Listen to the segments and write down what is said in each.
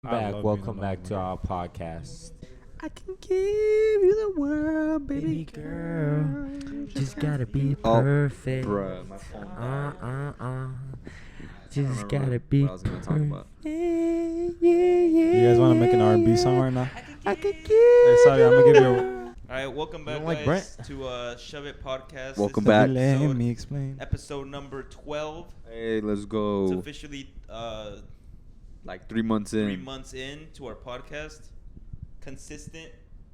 Welcome back to our podcast. I can give you the world, baby girl. Just gotta be Oh, perfect. Bruh, my phone. Just gotta be what I was gonna talk about. You You guys want to make an R&B song right now? I can give Hey, sorry, I'm gonna give you a... All right, welcome back, don't like guys, to Shove It Podcast. Welcome This back. is Let episode- me explain. Episode number 12. Hey, let's It's go. officially Like 3 months in 3 months in to our podcast. Consistent.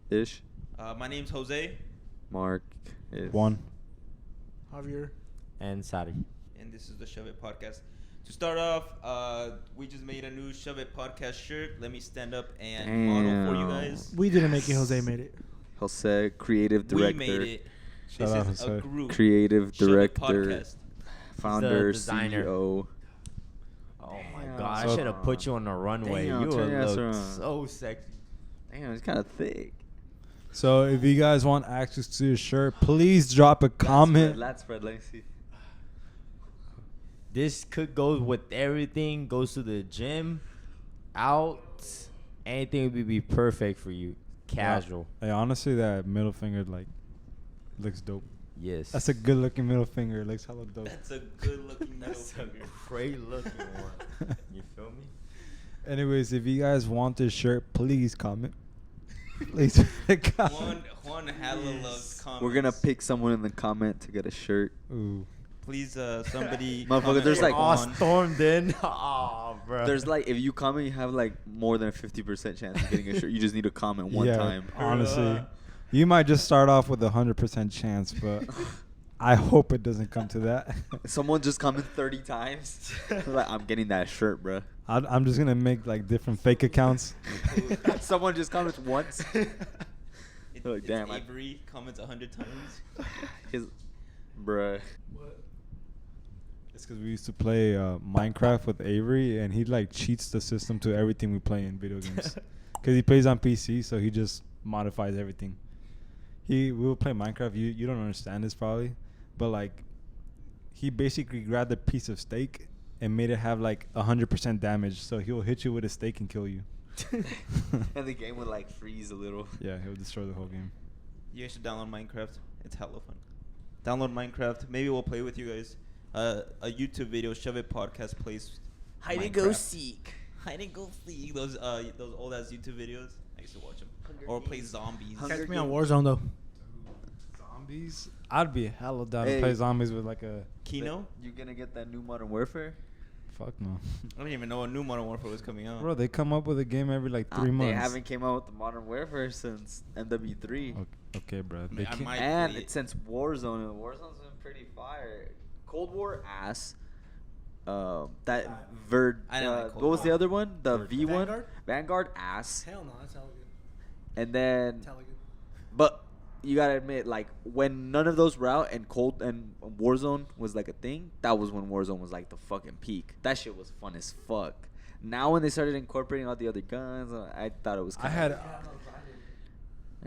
ish. My name's Jose, Mark is One. Javier. And Sari. and this is the Shove It Podcast. To start off, we just made a new Shove It Podcast shirt. Let me stand up and model for you guys. We didn't make it. Jose made it. Jose, creative director, We made it. Shout This out is a Jose. group. creative Shove It director, Podcast. founder, designer. CEO. Oh my Damn. god, So- I should have put you on the runway. Damn, You turn your ass would look around. so sexy. Damn, it's kind of thick. So if you guys want access to your shirt, please drop a comment. Lat spread. Let me see. This could go with everything. Goes to the gym, out. Anything would be perfect for you. Casual. Hey, honestly, that middle finger looks dope. Yes. That's a good looking middle finger. It looks hella dope. That's a good looking middle That's a finger. great looking one. You feel me? Anyways, if you guys want this shirt, please comment. Please comment. Juan hella loves comments. We're gonna pick someone in the comment to get a shirt. Ooh. Please, somebody. Motherfucker, comment there's for like- Oh, Juan. stormed in. Oh, bro. There's like, if you comment, you have like more than a 50% chance of getting a shirt. You just need to comment one Yeah, time. honestly, you might just start off with 100% chance, but I hope it doesn't come to that. Someone just comment 30 times. Like, I'm getting that shirt, bro. I'm just gonna make like different fake accounts. Someone just comments once. Like, It's damn, I- Avery comments 100 times. His, bruh. It's because we used to play Minecraft with Avery, and he like cheats the system to everything we play in video games. Because he plays on PC, so he just modifies everything. We will play Minecraft. You don't understand this probably, but like, he basically grabbed a piece of steak and made it have like 100% damage. So he'll hit you with a steak and kill you. And the game would like freeze a little. Yeah, he'll destroy the whole game. You guys should download Minecraft. It's hella fun. Download Minecraft. Maybe we'll play with you guys. A YouTube video, Shove It Podcast plays Hide and Minecraft. go seek. Hide and go seek. Those old ass YouTube videos. I used to watch them. Or play zombies. Catch me on Warzone though. Zombies? I'd be hella down to Hey. play zombies with like a... Kino? You gonna get that new Modern Warfare? Fuck no. I didn't even know a new Modern Warfare was coming out. Bro, they come up with a game every like 3 months. They haven't came out with the Modern Warfare since MW3. Okay, bro. I They might- can't- And play it's since Warzone, and Warzone's been pretty fire. Cold War ass. That Verd. I didn't like Cold what was the War. other one? The Verd. V one. Vanguard? Vanguard ass. Hell no, that's hella good. And then, That's hella good. but you gotta admit, like when none of those were out and Cold and Warzone was like a thing, that was when Warzone was like the fucking peak. That shit was fun as fuck. Now when they started incorporating all the other guns, I thought it was. I had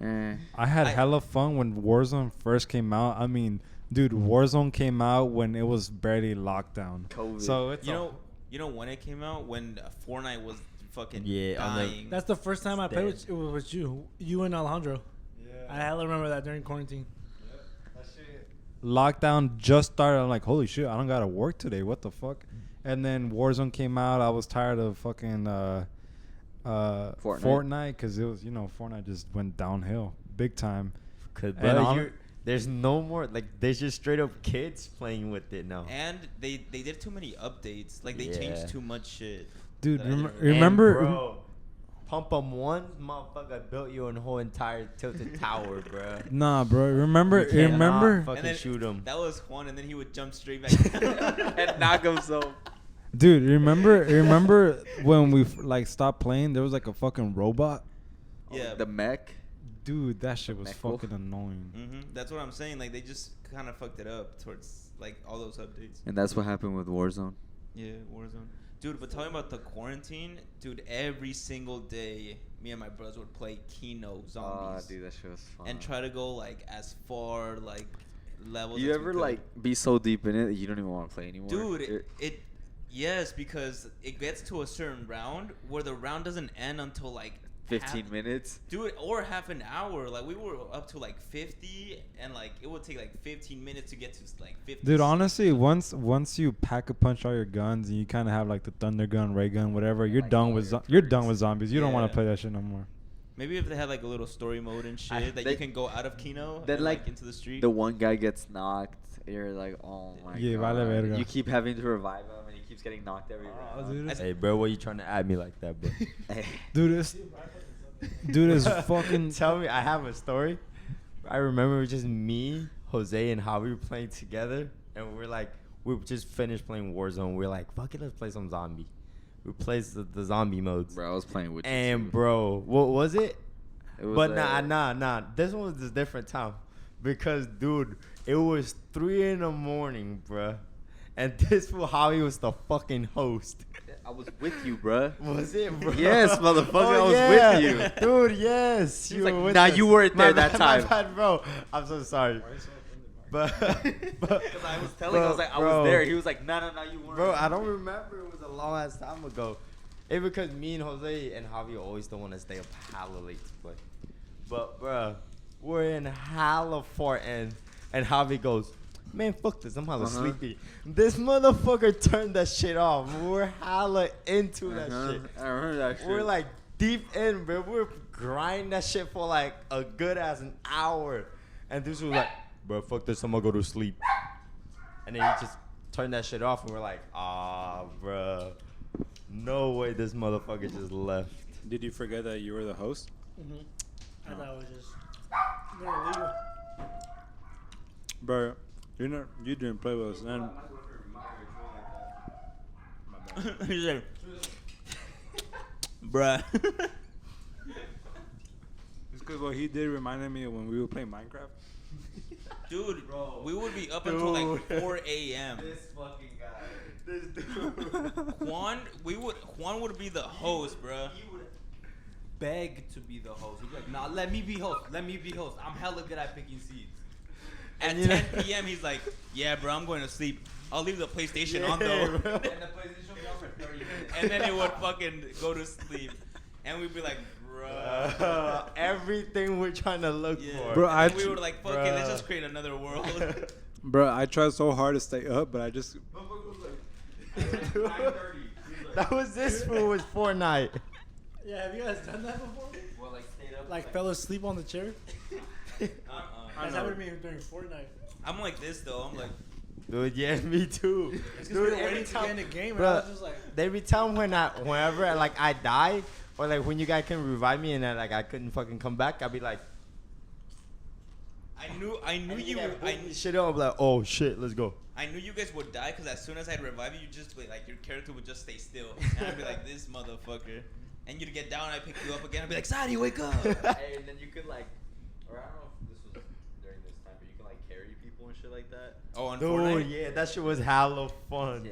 Eh. I had hella fun when Warzone first came out. I mean, dude, Warzone came out when it was barely lockdown. COVID. So it's You know when it came out? When Fortnite was fucking Yeah, on the- dying. That's the first time I played Dead. with it was with you and Alejandro. I hella remember that during quarantine. lockdown just started. I'm like, holy shit, I don't gotta work today. What the fuck? And then Warzone came out. I was tired of fucking Fortnite because it was, Fortnite just went downhill big time. Cause, And bro, hon- there's no more, like, there's just straight up kids playing with it now. And they did too many updates. Like they Yeah. changed too much shit. Dude, that I didn't really- remember? And, bro, Pump 'em one, motherfucker built you a whole entire tilted tower, bro. Nah, bro. Remember? You cannot Remember? fucking And then shoot him. That was Juan, and then he would jump straight back down. And knock himself. Dude, remember when we like stopped playing? There was like a fucking robot. Yeah. The mech. Dude, that shit was Mecho. fucking annoying. That's what I'm saying. Like they just kind of fucked it up towards like all those updates. And that's what happened with Warzone. Yeah, Warzone. Dude, but talking about the quarantine, dude, every single day, me and my brothers would play Kino Zombies. Dude, that shit was fun. and try to go like as far like levels. You as we ever could. like be so deep in it that you don't even want to play anymore? Dude, it Yes, because it gets to a certain round where the round doesn't end until like 15 minutes. Dude, or half an hour. Like we were up to like 50, and like it would take like 15 minutes to get to like 50. Dude, honestly, once you pack a punch all your guns and you kind of have like the thunder gun, ray gun, whatever, you're Like done all with your you're perks. done with zombies. You don't want Yeah. to play that shit no more. Maybe if they had like a little story mode and shit that they- you can go out of Kino then, and like, like into the street. The one guy gets knocked. You're like, oh my Yeah, god. vale verga. You keep having to revive him, and he keeps getting knocked every round. dude. Hey, bro, what you trying to add me like that, bro? Dude is fucking. Tell me, I have a story. I remember it was just me, Jose, and Javi were playing together, and we just finished playing Warzone. We're like, fuck it, let's play some zombie. We played the zombie modes. Bro, I was playing with you. And too. bro, what was it? It was, But nah. This one was a different time, because dude, it was 3 in the morning, bruh, and this fool Javi was the fucking host. I was with you, bro. Was it, bro? Yes, motherfucker, Oh, I was yeah. with you. Dude. Yes, He you was were like, with nah, us. you weren't My there that bad, time. My bad, bro. I'm so sorry. But Because I was telling him, I was like, I bro, was there. He was like, no, you weren't. bro, I don't remember. It was a long ass time ago. It because me and Jose and Javi always don't want to stay up hella late to play. But bro, we're in hella far end, and Javi goes, man, fuck this. I'm hella sleepy. This motherfucker turned that shit off. We're hella into that shit. I remember that shit. We're like deep in, bro. We're grinding that shit for like a good ass an hour. And this was like, bro, fuck this. I'm gonna go to sleep. And then he just turned that shit off, and we're like, ah, bro. No way this motherfucker just left. Did you forget that you were the host? I thought it was just going illegal. Bro, you didn't play with us. And He's like, bruh. it's because what he did reminded me of when we were playing Minecraft. Dude, we would be up until like 4 a.m. This fucking guy. This dude. Juan would be the host, bruh. He would beg to be the host. He'd be like, nah, let me be host. Let me be host. I'm hella good at picking seeds. At 10 p.m., he's like, yeah, bro, I'm going to sleep. I'll leave the PlayStation on though. bro. And the PlayStation will be on for 30 minutes. And then it would fucking go to sleep. And we'd be like, bruh. Everything we're trying to look Yeah. for. Bro, And we were like, fuck it, let's Bruh. just create another world. Bro, I tried so hard to stay up, but I just. That was this fool was Fortnite. Yeah, have you guys done that before? Well, like, stayed up. Like fell asleep on the chair? Uh-uh. That's happened to me during Fortnite. I'm like this though. I'm like, Dude, yeah, me too. It's because we were every waiting to get in the game, and I Bruh, was just like, every time whenever I die, or like when you guys can revive me and I couldn't fucking come back, I'd be like, I knew you. shit up, like, oh shit, let's go. I knew you guys would die because as soon as I'd revive you, you just like your character would just stay still, and I'd be like this motherfucker, and you'd get down, I'd pick you up again, I'd be like, Sadi, wake up. Hey, and then you could like, or I don't know if this was during this time, but you can like carry people and shit like that. Oh, on Dude, Fortnite. yeah, that shit was hella fun. Yeah.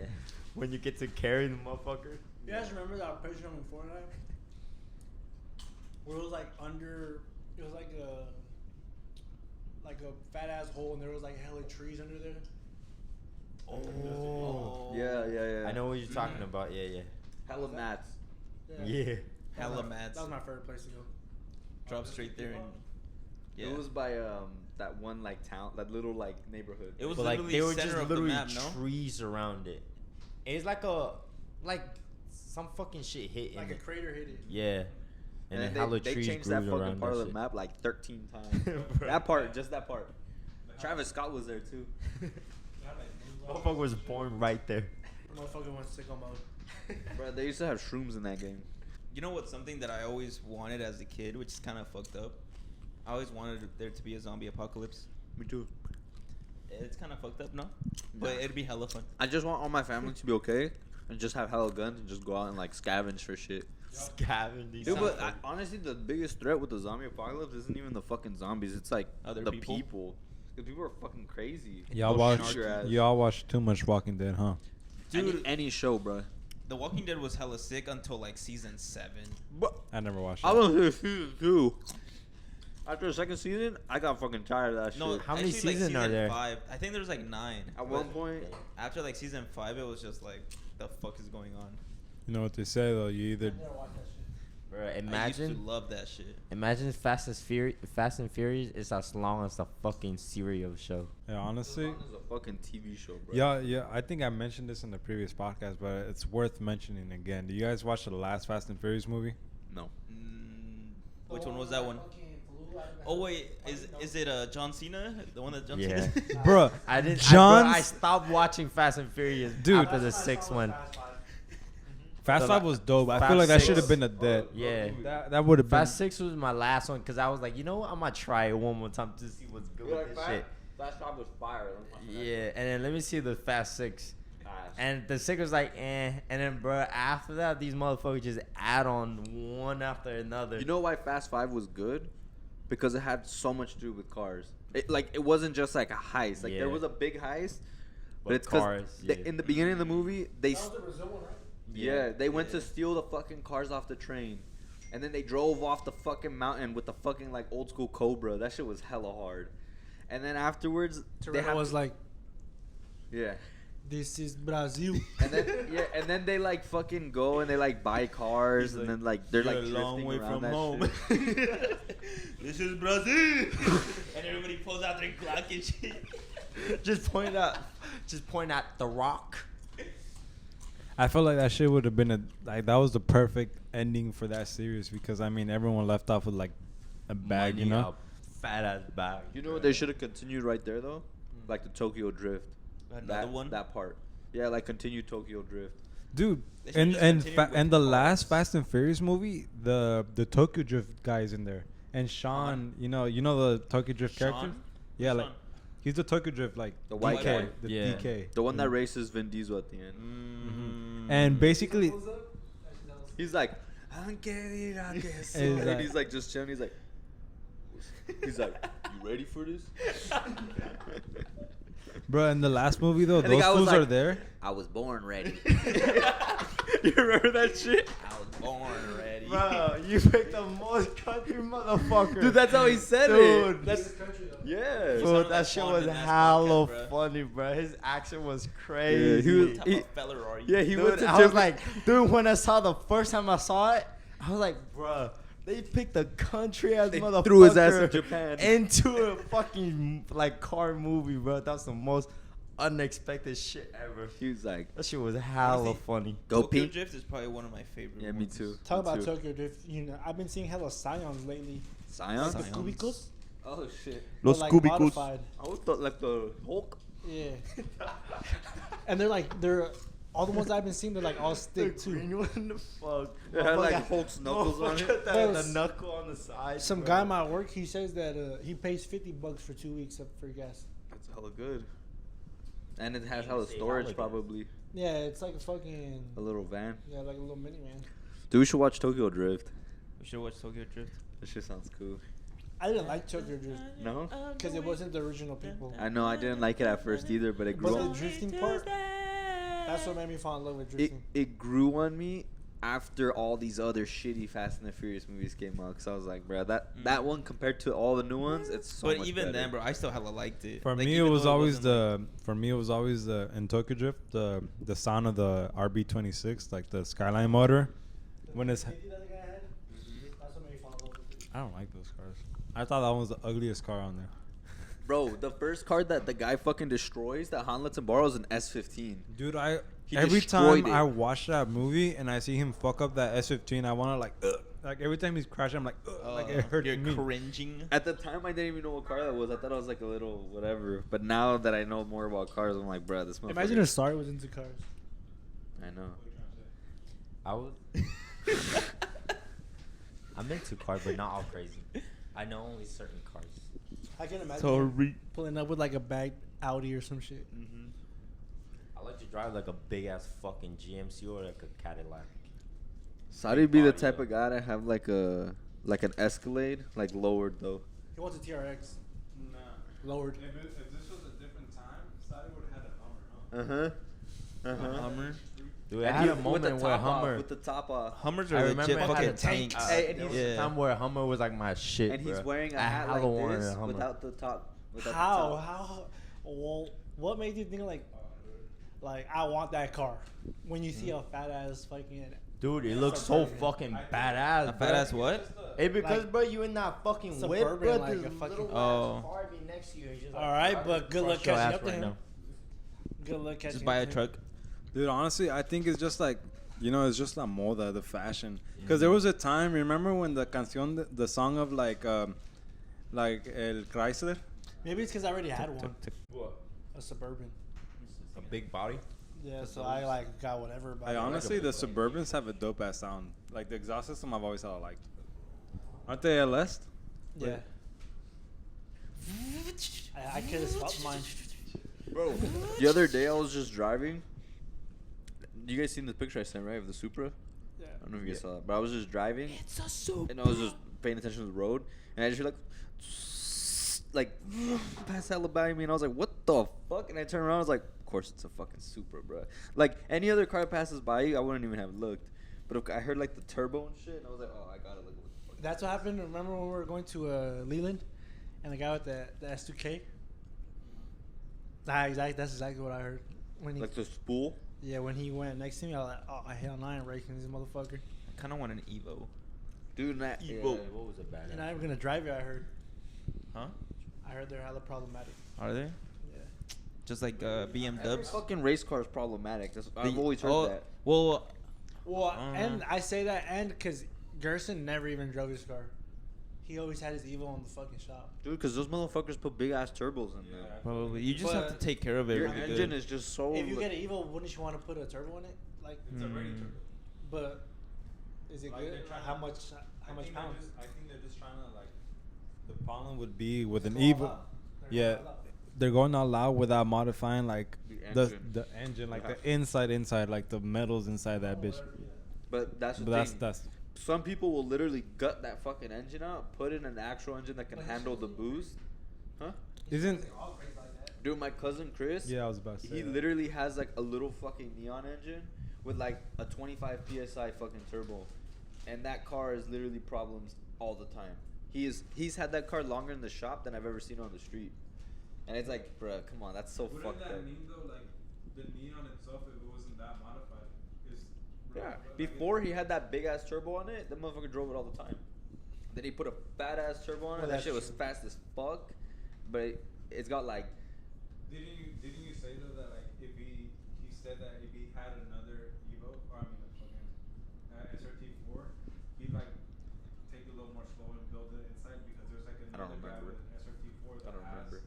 When you get to carry the motherfucker. you guys remember that picture in Fortnite? Where it was like it was like a fat ass hole, and there was like hella trees under there. Oh. Yeah. I know what you're talking about. Yeah. Hella mats. Yeah. Hella mad. That was my favorite place to go. Drop straight there and yeah. It was by that one like town, that little like neighborhood. It was But like literally they were center just of the literally map, no? trees around it. It's like some fucking shit hit Like in a it. crater hit it. Yeah. And then they, hella they trees changed grew that fucking around part that of the shit. map like 13 times. Bro. That part, just that part. Travis Scott was there too. Motherfucker was born right there. Motherfucker went sicko mode. Bro, they used to have shrooms in that game. You know what's something that I always wanted as a kid, which is kind of fucked up? I always wanted there to be a zombie apocalypse. Me too. It's kind of fucked up, no? But it'd be hella fun. I just want all my family to be okay and just have hella guns and just go out and like scavenge for shit. Scavenge these Dude, but motherfuckers. honestly, the biggest threat with the zombie apocalypse isn't even the fucking zombies. It's like Other the people? people. Because people are fucking crazy. Y'all They'll watch shoot your ass. y'all watch too much Walking Dead, huh? Dude. any show, bro. The Walking Dead was hella sick until like season 7. But I never watched I it. was in season 2. After the second season, I got fucking tired of that No, shit. How many actually, like, seasons are season there? 5. I think there's like 9. At one point, After like season 5, it was just like, the fuck is going on? You know what they say though? You either I never watched that shit. Bro, I used imagine. to love that shit. Imagine Fast and Furious is as long as the fucking serial show. yeah, honestly. it's a fucking TV show, bro. Yeah. I think I mentioned this in the previous podcast, but it's worth mentioning again. Do you guys watch the last Fast and Furious movie? No. Which one was that one? Oh wait, is it John Cena? The one that John Yeah. Cena? Bro, I didn't. John's- I stopped watching Fast and Furious Dude. after the sixth one. Fast The 5 la- was dope. I Fast feel like that 6. should have been a dead. Yeah. That would have been. Fast 6 was my last one because I was like, you know what? I'm gonna try it one more time to see what's good with this shit. Fast 5 was fire. Yeah, and then let me see the Fast 6. And the 6 was like, eh. And then, bro, after that, these motherfuckers just add on one after another. You know why Fast 5 was good? Because it had so much to do with cars. It wasn't just like a heist. Like Yeah. there was a big heist, but But it's because cars, yeah. in the beginning of the movie they That was the Brazil one, right? yeah, they went to steal the fucking cars off the train, and then they drove off the fucking mountain with the fucking like old school Cobra. That shit was hella hard. And then afterwards, they Toretto have was to- like, yeah. this is Brazil. And then and then they like fucking go and they like buy cars, He's and like, then like they're "You're like a long drifting way around from that home." shit. This is Brazil. And everybody pulls out their Glock and shit. just point out the Rock. I felt like that shit would have been that was the perfect ending for that series because I mean everyone left off with like a bag, you know. Fat ass bag. You know what they should have continued right there though, like the Tokyo Drift. Another one? That part. Yeah, like continue Tokyo Drift. Dude, They should and just and continue with and the cars. last Fast and Furious movie, the Tokyo Drift guy is in there, and Sean, you know the Tokyo Drift character. Sean? Yeah, Who's like Sean? he's the Tokyo Drift, like The white DK, guy. the Yeah. DK, The one that races Vin Diesel at the end. and basically, He's like, and that- he's like just chilling. He's like, you ready for this? bro, in the last movie though, And the those guy was fools are like- there. I was born ready. You remember that shit? I was born ready. Bro, you picked the most country motherfucker. Dude, that's how he said Dude. it. That's yeah. He Bro, sounded that like shit Juan was in that hella podcast, bro. funny, bro. His accent was Yeah, crazy. he was- What type he- of fella are you? Yeah, he went Dude, to I was different- like, dude, when I saw the first time I saw it, I was like, bruh, they picked a country ass They motherfucker threw his ass in Japan. into a fucking like car movie, bro. That's the most unexpected shit ever. he was like, That shit was hella Honestly, funny. go Tokyo pink. Drift is probably one of my favorite. Yeah, me ones. too. Talk Me about too. Tokyo Drift. You know, I've been seeing hella Scions lately. Scion? Like the Scions. cubicles. Oh shit. But, like, modified. I always thought like the Hulk. Yeah. And they're all the ones I've been seeing. They're like all The stick too. green one, the fuck. It had like Motherfucker- Hulk's knuckles on motherfucker it. had Yes. The knuckle on the side. Some bro. guy at my work, he says that he pays $50 for 2 weeks up for gas. That's hella good. And it has You hella say storage hella good. probably. Yeah, it's like a fucking A little van. like a little minivan. Dude, we should watch Tokyo Drift. We should watch Tokyo Drift. That shit sounds cool. I didn't like Tokyo Drift No? because it wasn't the original people. I know I didn't like it at first either, but it grew But the on drifting part, that's what made me fall in love with it, drifting. it grew on me after all these other shitty Fast and the Furious movies came out. Cause I was like, bro, that one compared to all the new ones, it's so But much even better. then, bro, I still hella liked it. For Like, me, it even was though always wasn't, the in Tokyo Drift the sound of the RB26, like the Skyline motor, when it's. I don't like those cars. I thought that one was the ugliest car on there. Bro, the first car that the guy fucking destroys that Han lets him borrow is an S15. Dude, He every time destroyed it. I watch that movie and I see him fuck up that S15, I want to like every time he's crashing, I'm like, like it hurts you're me. cringing. At the time, I didn't even know what car that was. I thought it was like a little whatever. But now that I know more about cars, I'm like, bro, this motherfucker. Imagine if Star was into cars. I know. I was. I'm into cars, but not all crazy. I know only certain cars. I can imagine Sorry. pulling up with like a bagged Audi or some shit. I like to drive like a big ass fucking GMC or like a Cadillac. Saudi be the Body, type though. of guy to have like an Escalade, like lowered though. He wants a TRX Nah. lowered. If this was a different time, Saudi would have had a Hummer, huh? Uh huh. Hummer. Dude, I And had he- a with moment the where top off, Hummer. with the top off. Hummers I are remember legit it had fucking a tank. tanks. Hey, and There he was was- a time where Hummer was like my shit, And he's bro. wearing a I hat hella like wanted this a Hummer. without the top. Without How? The top. How? Well, what made you think like I want that car when you see a fat ass fucking Dude, it looks so Suburban. fucking badass, A bro. badass what? Hey, because Like, bro, you in that fucking whip, Suburban, bro. like There's a a fucking- little Oh. ass Barbie next to you. And she's like, All right, "Bro, but good crush luck your catching ass up to him." now." good luck catching. Just buy a up to him. truck. Dude, honestly, I think it's just like, it's just la moda, the fashion. Because there was a time, remember when the canción, the song of like El Chrysler? Maybe it's because I already had one, What? a Suburban. A big body. Yeah, so I like got whatever. About I it. honestly, the Suburbans have a dope ass sound. Like the exhaust system, I've always hella liked. Aren't they LS? Yeah. I could have swapped mine. Bro, the other day I was just driving. You guys seen the picture I sent, right, of the Supra? Yeah. I don't know if you guys saw that, but I was just driving. It's a soup. And I was just paying attention to the road, and I just hear like pass hella by me, and I was like, what the fuck? And I turned around, I was like, of course it's a fucking Supra, bro. Like any other car passes by you, I wouldn't even have looked. But if I heard like the turbo and shit, and I was like, oh, I gotta look. What the fuck. That's what happened. Remember when we were going to Leland, and the guy with the S2K. That's exactly what I heard. When he, Like the spool. yeah, when he went next to me, I was like, oh hell, no, I ain't raking this motherfucker. I kind of want an Evo. Dude, and that. Evo. What was it bad? You're not even gonna drive it. I heard. Huh? I heard they're hella problematic. Are they? Yeah. Just like Every BMWs? fucking race car is problematic. I've The- always heard oh, that. Well, Well, Uh-huh. and I say that, and because Gerson never even drove his car. He always had his Evo in the fucking shop. Dude, because those motherfuckers put big ass turbos in there. probably. You just have to But take care of it Your really engine good. is just so. If you get an Evo, wouldn't you want to put a turbo in it? Like, but is it Like, good? they're trying How to- much? How much pounds? I think they're just trying to like. The problem would be with an Evo. Yeah, they're going all out without modifying like the engine, like the inside, like the metals inside that bitch. But that's the But thing. that's Some people will literally gut that fucking engine out, put in an actual engine that can handle the boost. Huh? isn't. Dude, my cousin Chris. Yeah, I was about to say. He that. literally has like a little fucking neon engine with like a 25 psi fucking turbo, and that car is literally problems all the time. He's had that car longer in the shop than I've ever seen on the street, and it's like, bruh, come on, that's so fucked up. though, like the neon itself, if it wasn't that modified? Yeah. Before he had that big ass turbo on it, the motherfucker drove it all the time. Then he put a fat ass turbo on it. Well, That that's shit was true. fast as fuck, but it's got like. Didn't you say though that like if he said that if he had another Evo, or I mean a fucking SRT4, he'd like take it a little more slow and build it inside because there's like I don't another guy remember. with an SRT4 I don't remember.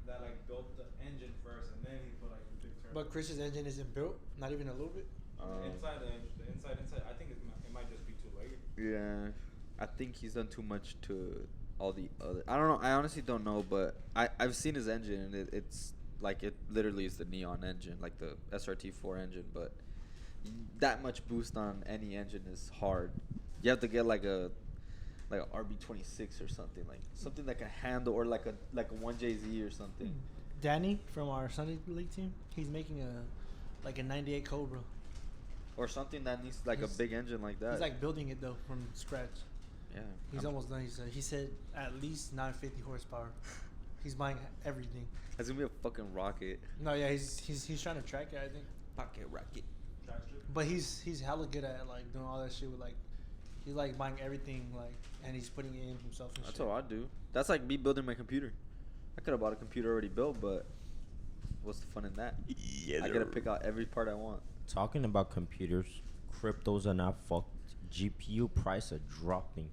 that like built the engine first and then he put like the big turbo. But Chris's engine isn't built, not even a little bit. Inside the engine, the inside, I think it might just be too late. Yeah, I think he's done too much to all the other. I don't know. I honestly don't know, but I've seen his engine and it's like it literally is the neon engine, like the SRT4 engine. But that much boost on any engine is hard. You have to get like a RB26 or something, like something that can handle, or like a 1JZ or something. Denny from our Sunday League team, he's making a 98 Cobra. Or something that needs like a He's- big engine like that. He's like building it though from scratch. yeah. He's I'm- almost done. He said at least 950 horsepower. He's buying everything. That's gonna be a fucking rocket. No, yeah, he's trying to track it, I think. Pocket rocket. But he's hella good at like doing all that shit with like he's like buying everything like and he's putting it in himself and That's shit. all I do. That's like me building my computer. I could have bought a computer already built, but what's the fun in that? Yeah, I gotta pick out every part I want. Talking about computers, cryptos are not fucked. GPU price are dropping.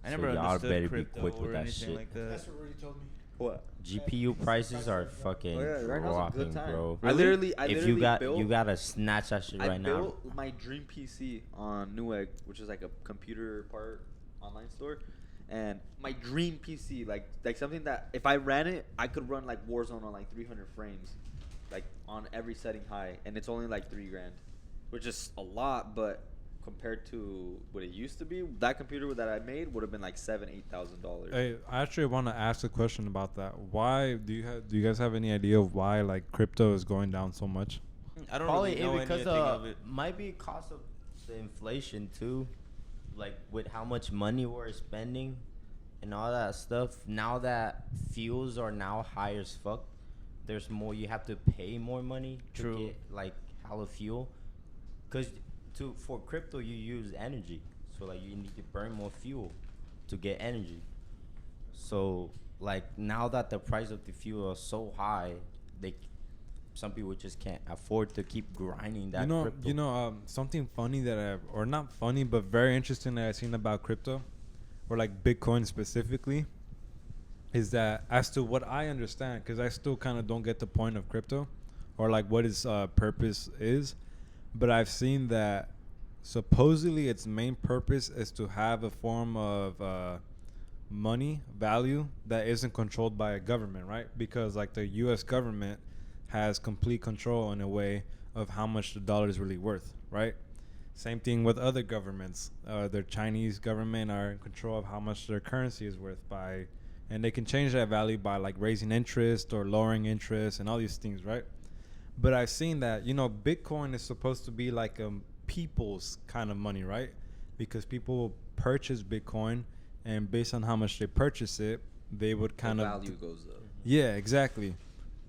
I never So y'all understood better be crypto quick with or that anything shit. like that. That's what Rudy told me. What? GPU prices are fucking Oh, yeah, right now's a good dropping, time. bro. I literally If you got built, you gotta snatch that shit I right now. built my dream PC on Newegg, which is like a computer part online store, and my dream PC, like something that if I ran it, I could run like Warzone on like 300 frames, like on every setting high, and it's only like $3,000, which is a lot, but compared to what it used to be, that computer that I made would have been like $7,000-8,000. Hey, I actually want to ask a question about that. Why do you guys have any idea of why like crypto is going down so much? I don't Probably really know because anything of it. might be cost of the inflation too, like with how much money we're spending and all that stuff. Now that fuels are now high as fuck, there's more. You have to pay more money True. to get like hella fuel, cause for crypto you use energy, so like you need to burn more fuel to get energy. So like now that the price of the fuel is so high, they some people just can't afford to keep grinding that crypto. Something funny that or not funny, but very interesting that I've seen about crypto, or like Bitcoin specifically, is that as to what I understand, because I still kind of don't get the point of crypto, or like what its purpose is, but I've seen that supposedly its main purpose is to have a form of money value that isn't controlled by a government, right? Because like the U.S. government has complete control in a way of how much the dollar is really worth, right? Same thing with other governments. The Chinese government are in control of how much their currency is worth and they can change that value by like raising interest or lowering interest and all these things, right? But I've seen that, Bitcoin is supposed to be like a people's kind of money, right? Because people will purchase Bitcoin, and based on how much they purchase it, they would kind The of value goes up. Yeah, exactly.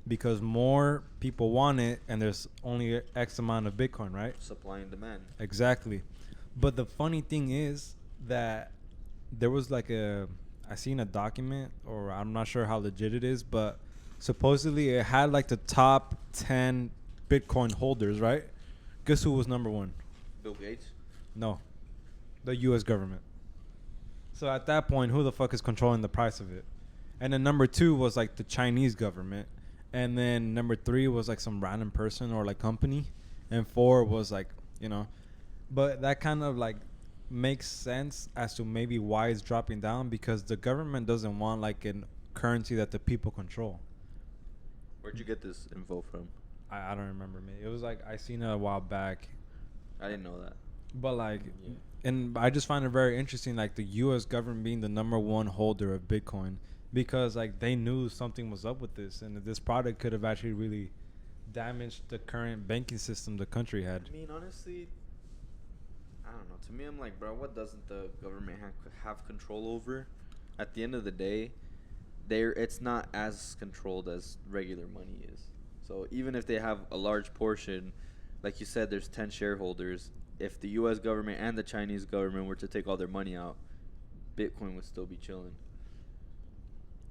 Because more people want it, and there's only X amount of Bitcoin, right? Supply and demand. Exactly. But the funny thing is that there was like I seen a document, or I'm not sure how legit it is, but supposedly it had like the top 10 Bitcoin holders, right? Guess who was number one? Bill Gates. No. The U.S. government. So at that point, who the fuck is controlling the price of it? And then number 2 was like the Chinese government. And then number 3 was like some random person or like company. And 4 was like, But that kind of like makes sense as to maybe why it's dropping down, because the government doesn't want like a currency that the people control. Where'd you get this info from? I don't remember, me. It was like I seen it a while back. I didn't know that. But like, Yeah. and I just find it very interesting, like the U.S. government being the number one holder of Bitcoin, because like they knew something was up with this, and this product could have actually really damaged the current banking system the country had. I mean, honestly, I don't know. To me, I'm like, bro, what doesn't the government have control over? At the end of the day, it's not as controlled as regular money is. So even if they have a large portion, like you said, there's 10 shareholders. If the U.S. government and the Chinese government were to take all their money out, Bitcoin would still be chilling.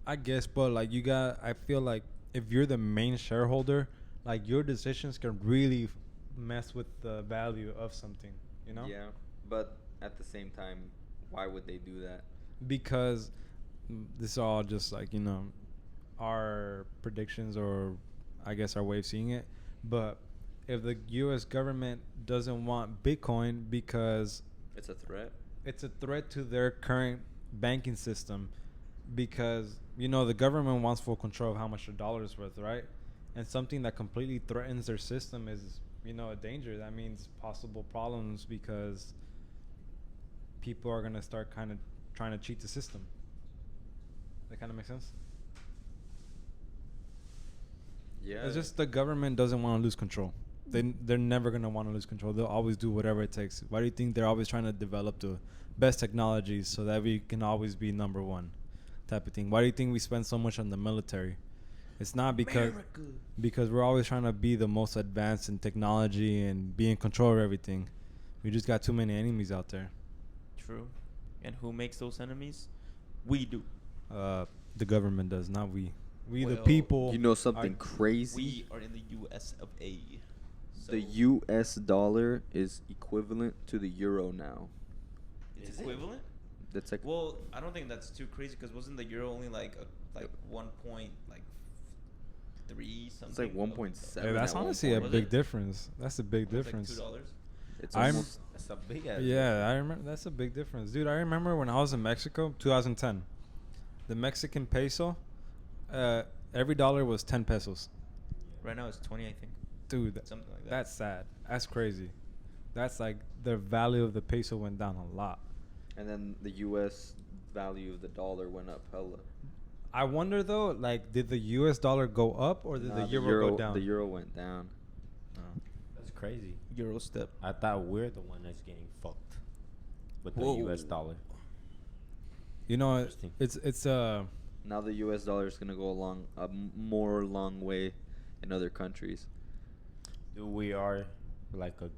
I guess, but like I feel like if you're the main shareholder, like your decisions can really mess with the value of something, Yeah, but at the same time, why would they do that? Because this is all just like, our predictions, or I guess our way of seeing it. But if the U.S. government doesn't want Bitcoin because It's a threat. it's a threat to their current banking system, because the government wants full control of how much the dollar is worth, right? And something that completely threatens their system is a danger. That means possible problems, because people are going to start kind of trying to cheat the system. That kind of makes sense. Yeah. It's just the government doesn't want to lose control. They're never going to want to lose control. They'll always do whatever it takes. Why do you think they're always trying to develop the best technologies so that we can always be number one type of thing? Why do you think we spend so much on the military? It's not because we're always trying to be the most advanced in technology and be in control of everything. We just got too many enemies out there. True. And who makes those enemies? We do. The government does, not we. We the Well, people. You know something crazy? We are in the U.S. of A. So The U.S. dollar is equivalent to the euro now. It's equivalent? That's like Well, I don't think that's too crazy, because wasn't the euro only like 1 point like 3 something? it's like 1.7. Hey, that's at one honestly a point. Was big it? difference. That's a big difference. Like $2. It's I'm- almost That's a big ass. Yeah, I remember. That's a big difference, dude. I remember when I was in Mexico, 2010. The Mexican peso, every dollar was 10 pesos. Right now it's 20, I think. Dude, Something like that. that's sad. That's crazy. That's like the value of the peso went down a lot. and then the U.S. value of the dollar went up hella. I wonder though, like, did the U.S. dollar go up or did Nah, the euro go down? The euro went down. Oh. crazy. Euro step. I thought we're the one that's getting fucked with the Whoa. U.S. dollar. You know, Interesting. it's Now the U.S. dollar is gonna go a more long way in other countries. Dude, we are like a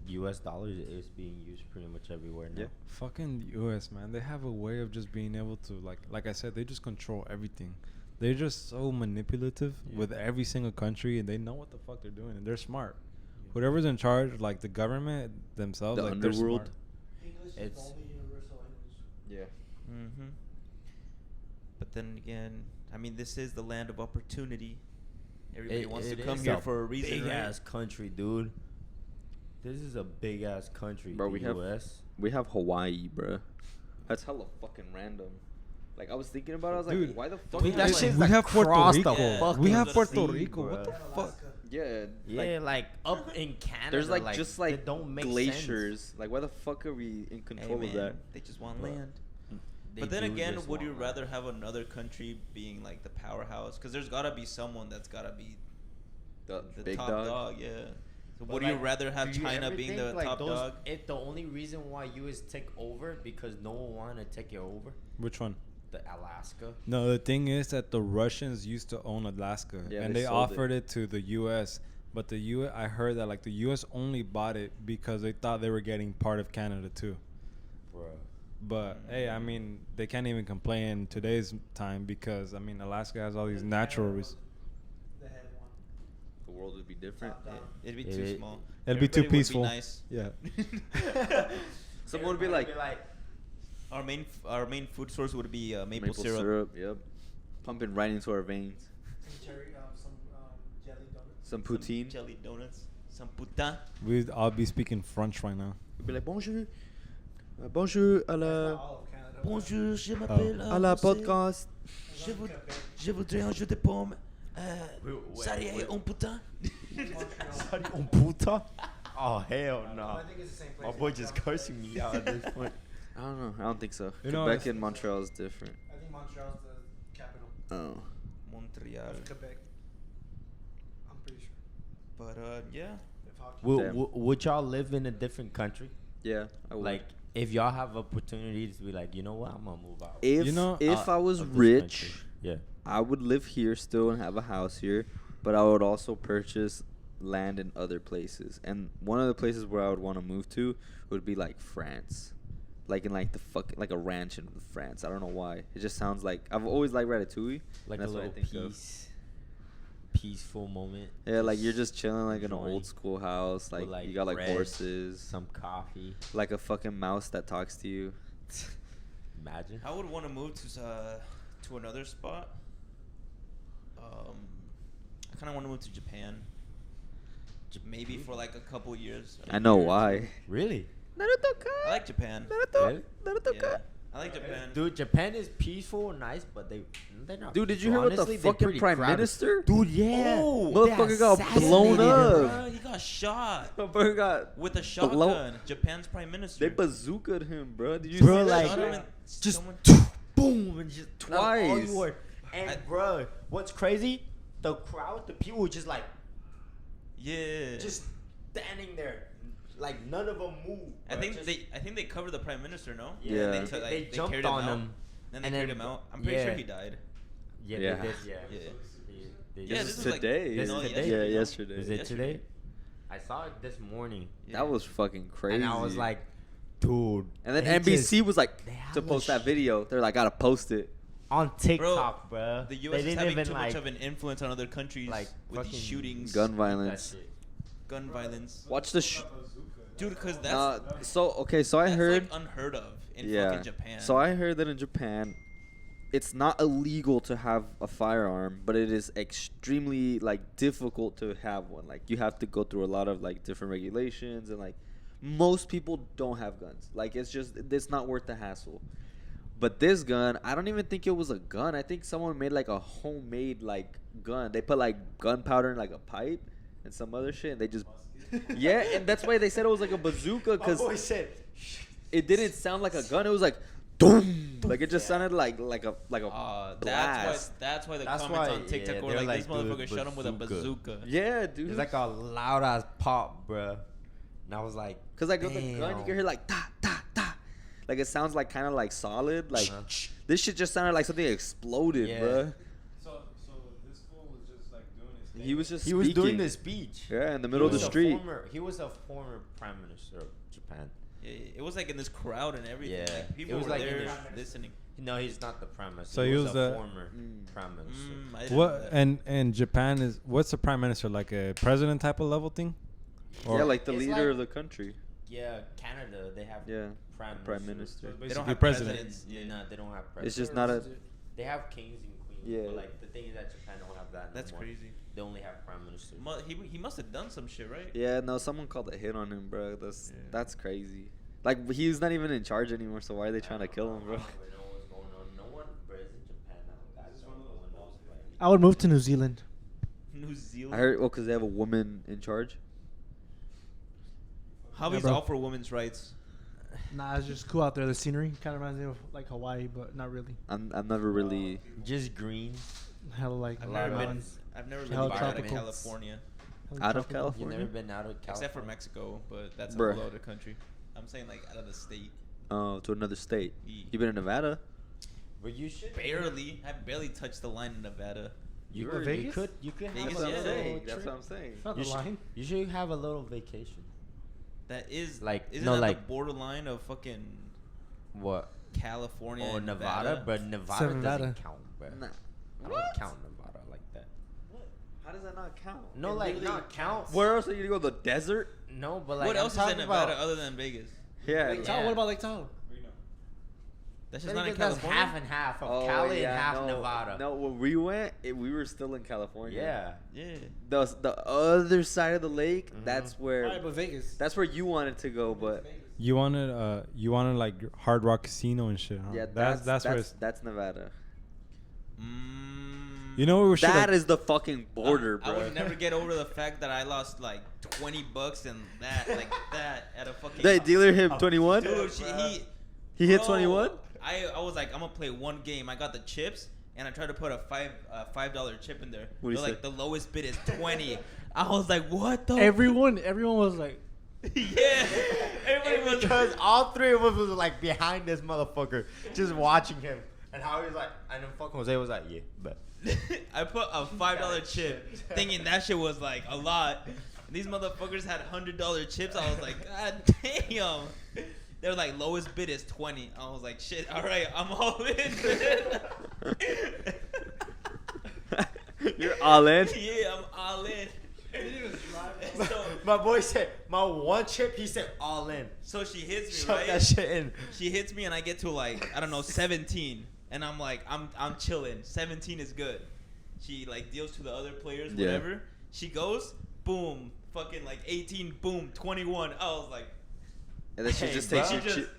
U.S. dollar is being used pretty much everywhere now. Yeah. fucking U.S. man. They have a way of just being able to like I said, they just control everything. They're just so manipulative with every single country, and they know what the fuck they're doing, and they're smart. Whoever's in charge, like the government themselves, The like they're underworld. smart. English is It's- the only universal language. Yeah. Mm-hmm. But then again, I mean, this is the land of opportunity. Everybody wants to come here for a reason, Big right? ass country, dude. This is a big ass country. Bro, the we have U.S. we have Hawaii, bruh. That's hella fucking random. Like I was thinking about it, I was Dude, like, why the fuck? Dude, is that like- shit's we like have Puerto across Rico. the Yeah. fucking We have the Puerto sea, Rico. bruh. What the And fuck? Alaska. Yeah. Yeah, like up in Canada. There's like just like that don't make glaciers. sense. Like why the fuck are we in Hey, control man, of that? they just want But land. They But then do again, just would you want land. rather have another country being like the powerhouse? Because there's gotta be someone that's gotta be The the big top dog. dog. Yeah. So But would you like, rather have do you China ever being think, the like, top those- dog? If the only reason why U.S. take over because no one wanted to take it over, Which one? the Alaska. No, the thing is that the Russians used to own Alaska, Yeah, and they they sold offered it to the U.S. But the U. I heard that like the U.S. only bought it because they thought they were getting part of Canada too. Bruh. But hey, I mean, they can't even complain in today's time because I mean, Alaska has all these natural. The head one. The world would be different. Top down. It'd be It- too it- small. It'd be too Everybody would peaceful. nice. Yeah. Someone would be like, Our main food source would be maple, syrup. Yep. Pumping right into our veins. Some cherry, some jelly donuts. Some poutine. jelly donuts, some putain. We'd all be speaking French right now. We'd be like, bonjour. Bonjour à That's not la, all of Canada. Bonjour, je m'appelle, à la podcast. Je voudrais un jeu de pommes. Ça y est, un putain. Sorry, on puta? Oh hell no! I think it's the same place. My boy just cursing me out at this point. I don't know. I don't think so. You know, Quebec it's- and Montreal is different. I think Montreal's the capital Oh. Montreal. of Quebec. I'm pretty sure. But yeah. If hockey. Damn. Would y'all live in a different country? Yeah, I would. Like, if y'all have opportunities to be like, you know what, I'm gonna move out. if You know, if I was of this rich, country. Yeah. I would live here still and have a house here, but I would also purchase land in other places. And one of the places where I would want to move to would be like France. Like in like the like a ranch in France. I don't know why. It just sounds like I've always liked Ratatouille. Like and a that's what I little think of. peaceful moment. Yeah, like you're just chilling like in an enjoying old school house. with, Like, you got like bread, horses, some coffee. like a fucking mouse that talks to you. Imagine. I would want to move to another spot. I kind of want to move to Japan. Maybe for like a couple years. I know why. Really? I like Japan. Really? Yeah, I like Japan. Dude, Japan is peaceful, nice, but they're not. Dude, did you peaceful. hear what the Honestly, they're fucking pretty prime crowded. minister? Dude, yeah. Oh, Motherfucker got blown assassinated him, up. Bro, he got shot Motherfucker got with a blown- shotgun. Japan's prime minister. They bazookaed him, bro. Did you Bro, see that? like, Shot him and just someone- boom, and just all Twice. you were. And bro, what's crazy? The crowd, the people were just like, Yeah. just standing there, like none of them moved. I bro. think Just- they covered the prime minister. No. Yeah. They, took, like, They jumped carried on him. him, Out. Then they and carried then- him out. I'm pretty sure yeah. he died. Yeah, Yeah. they did. Yeah. Yeah. They Yeah, did. this This is is like- today. this no, is Yeah, today. yesterday. Was it Yesterday. today? I saw it this morning, Yeah. That was fucking crazy. and I was like, dude. and then they NBC just- was like they to hella post that sh- video. They're like, gotta post it. on TikTok, bro. The They U.S. is didn't having even too like much of an influence on other countries like with these fucking shootings, Gun that violence. shit. gun violence. Watch the. Dude, because that's, So okay, so I that's heard. like unheard of in Yeah. fucking Japan. So I heard that in Japan, it's not illegal to have a firearm, but it is extremely like difficult to have one. Like you have to go through a lot of like different regulations, and like most people don't have guns. Like it's not worth the hassle. But this gun, I don't even think it was a gun. I think someone made like a homemade like gun. They put like gunpowder in like a pipe and some other shit, and they just yeah, and that's why they said it was like a bazooka, My because boy said, it didn't sound like a gun. It was like Doom. Like it just sounded like a blast. That's why the That's comments why, on TikTok yeah, were they're like, this like, dude, motherfucker shot him with a bazooka. Yeah, dude. It's like a loud ass pop, bruh. And I was like, Cause like with the gun, you damn. can hear like ta ta ta, like it sounds like kind of like solid. Like Uh-huh. this shit just sounded like something exploded, Yeah. bruh. So this fool was just like doing his thing. He was just He was doing speaking. the speech. Yeah, in the middle of He the was a street. He was a former prime minister of Japan. Yeah, it was like in this crowd and everything. Yeah. Like, people It was were like in there this- listening. No, he's not the prime minister. So he he was was a the- former prime minister. I didn't know What that. and Japan is what's the prime minister, like a president type of level thing? Yeah, like the It's leader like- of the country. Yeah, Canada, they have Yeah, prime prime ministers. minister. They don't Basically have president. presidents. Yeah, no, they don't have presidents. It's just not a. They have kings and queens. Yeah. But like the thing is that Japan don't have that. That's no more. crazy. They only have prime ministers. He must have done some shit, right? Yeah, no, someone called a hit on him, bro. Yeah. That's crazy. Like he's not even in charge anymore, so why are they trying to kill him, bro? I don't even know what's going on. No one, bro, it's in Japan now. That's no one knows. Like, I would move to New Zealand. New Zealand. I heard, well, because they have a woman in charge. Hobby's bro. all for women's rights. Nah, it's just cool out there. The scenery kind of reminds me of like Hawaii, but not really. I'm never really. just green. Hella like I've A lot never of been. mountains. I've never Hella been out of tropical. California, Hella Out of tropical. California? You've never been out of California? except for Mexico, but that's Bruh. a whole other country. I'm saying like out of the state. Oh, to another state. Yeah. You been in Nevada? But you should Barely. I barely touched the line in Nevada. You, Were could, Vegas? you could have Vegas, a yeah. little That's trip. what I'm saying. Not You the should, line. you should have a little vacation. That is Like, isn't no, that like- the borderline of fucking What? California Or and Nevada, but Nevada Nevada. doesn't count, bro. Nah. I What? don't count Nevada like that. How does that not count? No, It like really not count. Where else are you gonna go? The desert? No, but like what I'm else is in talking Nevada about- other than Vegas? Yeah. Lake Tahoe. Yeah. What about Lake Tahoe? That's Then just not in because that's California. half and half of Oh, Cali yeah, and half no, Nevada. No, when we went, we were still in California. Yeah. Yeah. The other side of the lake, Mhm. that's where Alright, but Vegas. that's where you wanted to go, but You wanted like Hard Rock Casino and shit, huh? yeah, that's where it's, that's Nevada. you know what we should That is the fucking border, I bro. would never get over the fact that I lost like $20 and that like that at a fucking. The dealer hit 21. Dude, He hit bro, 21. I was like, I'm gonna play one game. I got the chips and I tried to put a $5 chip in there. What'd he They're like say? the lowest bid is 20. I was like, what the? Everyone was like, yeah. Everybody was Because all three of us was like behind this motherfucker, just watching him. And how he was like, and then fucking Jose was like, yeah, but. I put a $5 chip, thinking that shit was like a lot. These motherfuckers had $100 chips. I was like, God damn. They were like, lowest bid is 20. I was like, shit. All right, I'm all in. You're all in. Yeah, I'm all in. So, My boy said, my one chip, he said all in. so she hits me, Shove right? that shit in. She hits me and I get to like, I don't know, 17. And I'm like, I'm chilling. 17 is good. She like deals to the other players, Yeah. whatever. She goes, boom, fucking like 18, boom, 21. I was like, And then she Hey, just bro. takes she your just chip.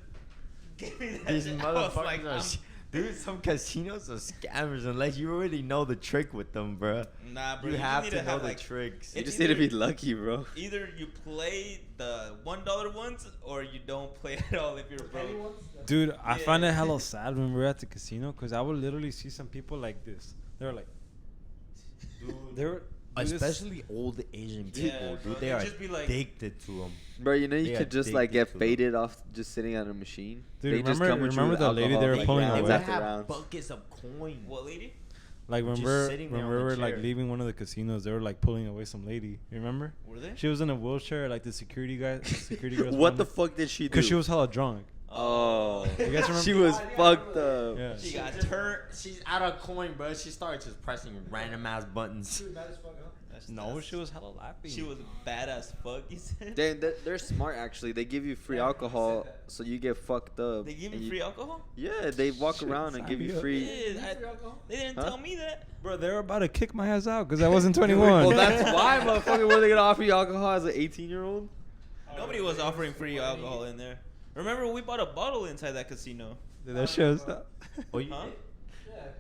give me that These shit. I was motherfuckers like, are, dude, some casinos are scammers unless you already know the trick with them, bro. nah, bro. You just have need to know have, the like, tricks. You It's just need to be either- lucky, bro. Either you play the $1 ones or you don't play at all if you're broke. dude. I find Yeah. it hella sad when we're at the casino because I would literally see some people like this. They're like, they were. dude, this- Especially old Asian Yeah, people, bro, dude. They they are just be like- addicted to them. Bro, you know you They could just like get addicted to faded off just sitting on a machine. Dude, They just remember- come with you remember with the lady they alcohol, were pulling rounds away? They after have rounds. buckets of coins. What lady? Like when Just we're sitting there when on we the were like chair. leaving one of the casinos, they were like pulling away some lady. You remember? Were they? She was in a wheelchair, like the security guy. Security girl. What the fuck did she do? Because she was hella drunk. Oh, You guys remember? she was fucked up. Yeah. She got turned. She's out of coin, bro. She started just pressing random ass buttons. No, she was hella laughing. She was bad as fuck. He said. They're smart actually. They give you free alcohol, so you get fucked up. They give and me you- free alcohol? Yeah, they walk Shit, around and give you sign me up. free. Yeah, they didn't Huh? tell me that. Bro, they were about to kick my ass out because I wasn't 21. Well, that's why, motherfucker. Were they gonna offer you alcohol as an 18-year-old? Nobody was offering free alcohol in there. Remember, we bought a bottle inside that casino. Dude, that shit was. Oh, you Huh? did?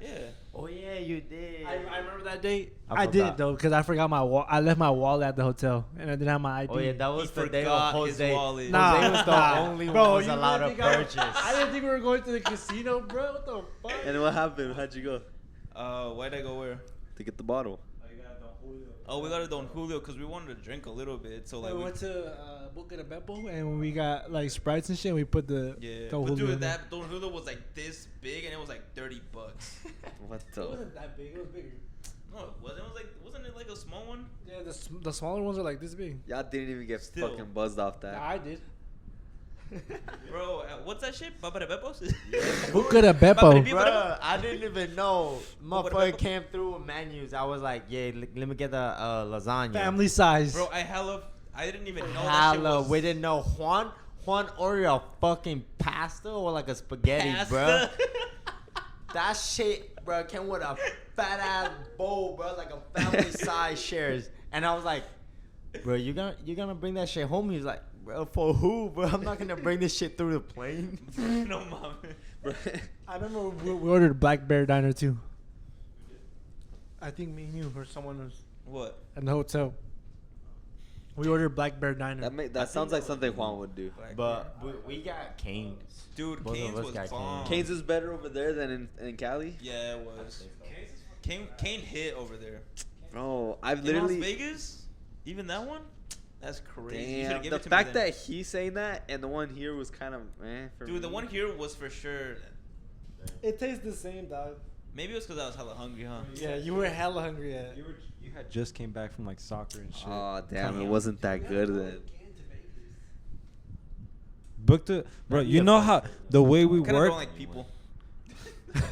Yeah. Oh yeah, you did. I remember that date. I I didn't forgot. though because I forgot I left my wallet at the hotel and I didn't have my ID. Oh yeah, that was He the day of forgot his Jose. wallet. Nah. Jose was the Nah. only Bro, one was you allowed to really think purchase. I didn't think we were going to the casino, bro. What the fuck? And what happened? How'd you go? Why'd I go where? To get the bottle. Oh, we got it Don Julio because we wanted to drink a little bit. So like, we went to Boca de Beppo and we got like Sprites and shit. And we put the yeah. Don But Julio in dude, there. that Don Julio was like this big and it was like $30. What It the? wasn't that big. It was bigger. No, it wasn't. It was like, wasn't it like a small one? Yeah, the smaller ones are like this big. Y'all didn't even get Still. fucking buzzed off that. I did. Bro, what's that shit? Papa de Bepos? Boca de Beppo. Papa de Bruh, I didn't even know. What Motherfucker about- came through with menus. I was like, yeah, let me get the lasagna. Family size. Bro, I didn't even know that shit Hella, was we didn't know. Juan ordered a fucking pasta or like a spaghetti, bro. That shit, bro, came with a fat ass bowl, bro, like a family size shares. And I was like, bro, you gonna bring that shit home? He's like, bro, for who, bro? I'm not gonna bring this shit through the plane. No, mom. I remember we ordered Black Bear Diner too. I think me and you or someone was What? in the hotel. We ordered Black Bear Diner. That sounds like something Juan would do. But we got Cane's. Dude, Both of Cane's us was got bomb. Cane's is better over there than in Cali? Yeah, it was. Kane hit over there. Bro, I've In Las literally... Vegas? Even that one? That's crazy. You should've Damn, given the it to me fact then. that he's saying that and the one here was kind of for Dude, the me. one here was for sure. It tastes the same, dog. Maybe it was because I was hella hungry, huh? Yeah, you were hella hungry. Yeah. You had just came back from like soccer and shit. Oh damn, it wasn't that good then. Booked it, bro. You know how the way we Kind of work. don't like people.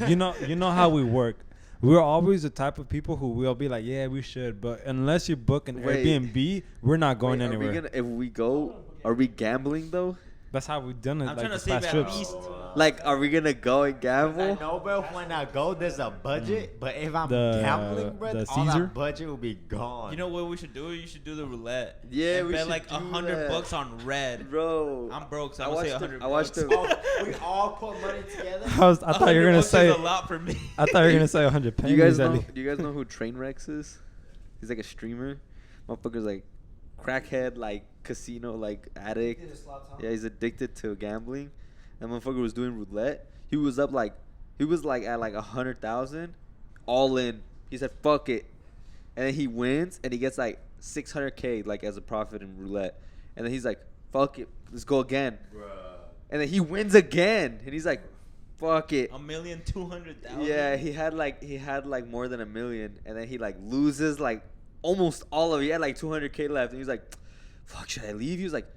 you know how we work. We're always the type of people who will be like, yeah, we should, but unless you book an Wait. Airbnb, we're not going Wait, anywhere. if we go, are we gambling though? That's how we've done it. I'm like trying to the save past at trips. least. Like, are we gonna go and I gamble? know, bro. When I go, there's a budget. But if I'm The- gambling, bro, the all Caesar? that budget will be gone. You know what we should do? You should do the roulette. Yeah, and we bet should like do $100 that. on red. Bro, I'm broke, so I I'm gonna say watched $100. I watched the. Oh, we all put money together. I thought you were gonna $100 say. is a lot for me. I thought you were gonna say 100 pennies. You guys know? Ali. Do you guys know who Trainwrecks is? He's like a streamer. Motherfucker's like crackhead, like casino, like addict. Yeah, he's addicted to gambling. That motherfucker was doing roulette. He was up like, he was like at like 100,000, all in. He said, "Fuck it," and then he wins and he gets like 600K like as a profit in roulette. And then he's like, "Fuck it, let's go again." And then he wins again, and he's like, "Fuck it." $1,200,000. Yeah, he had like more than $1 million, and then he like loses like almost all of it. He had like 200K left, and he's like, "Fuck, should I leave?" He was like,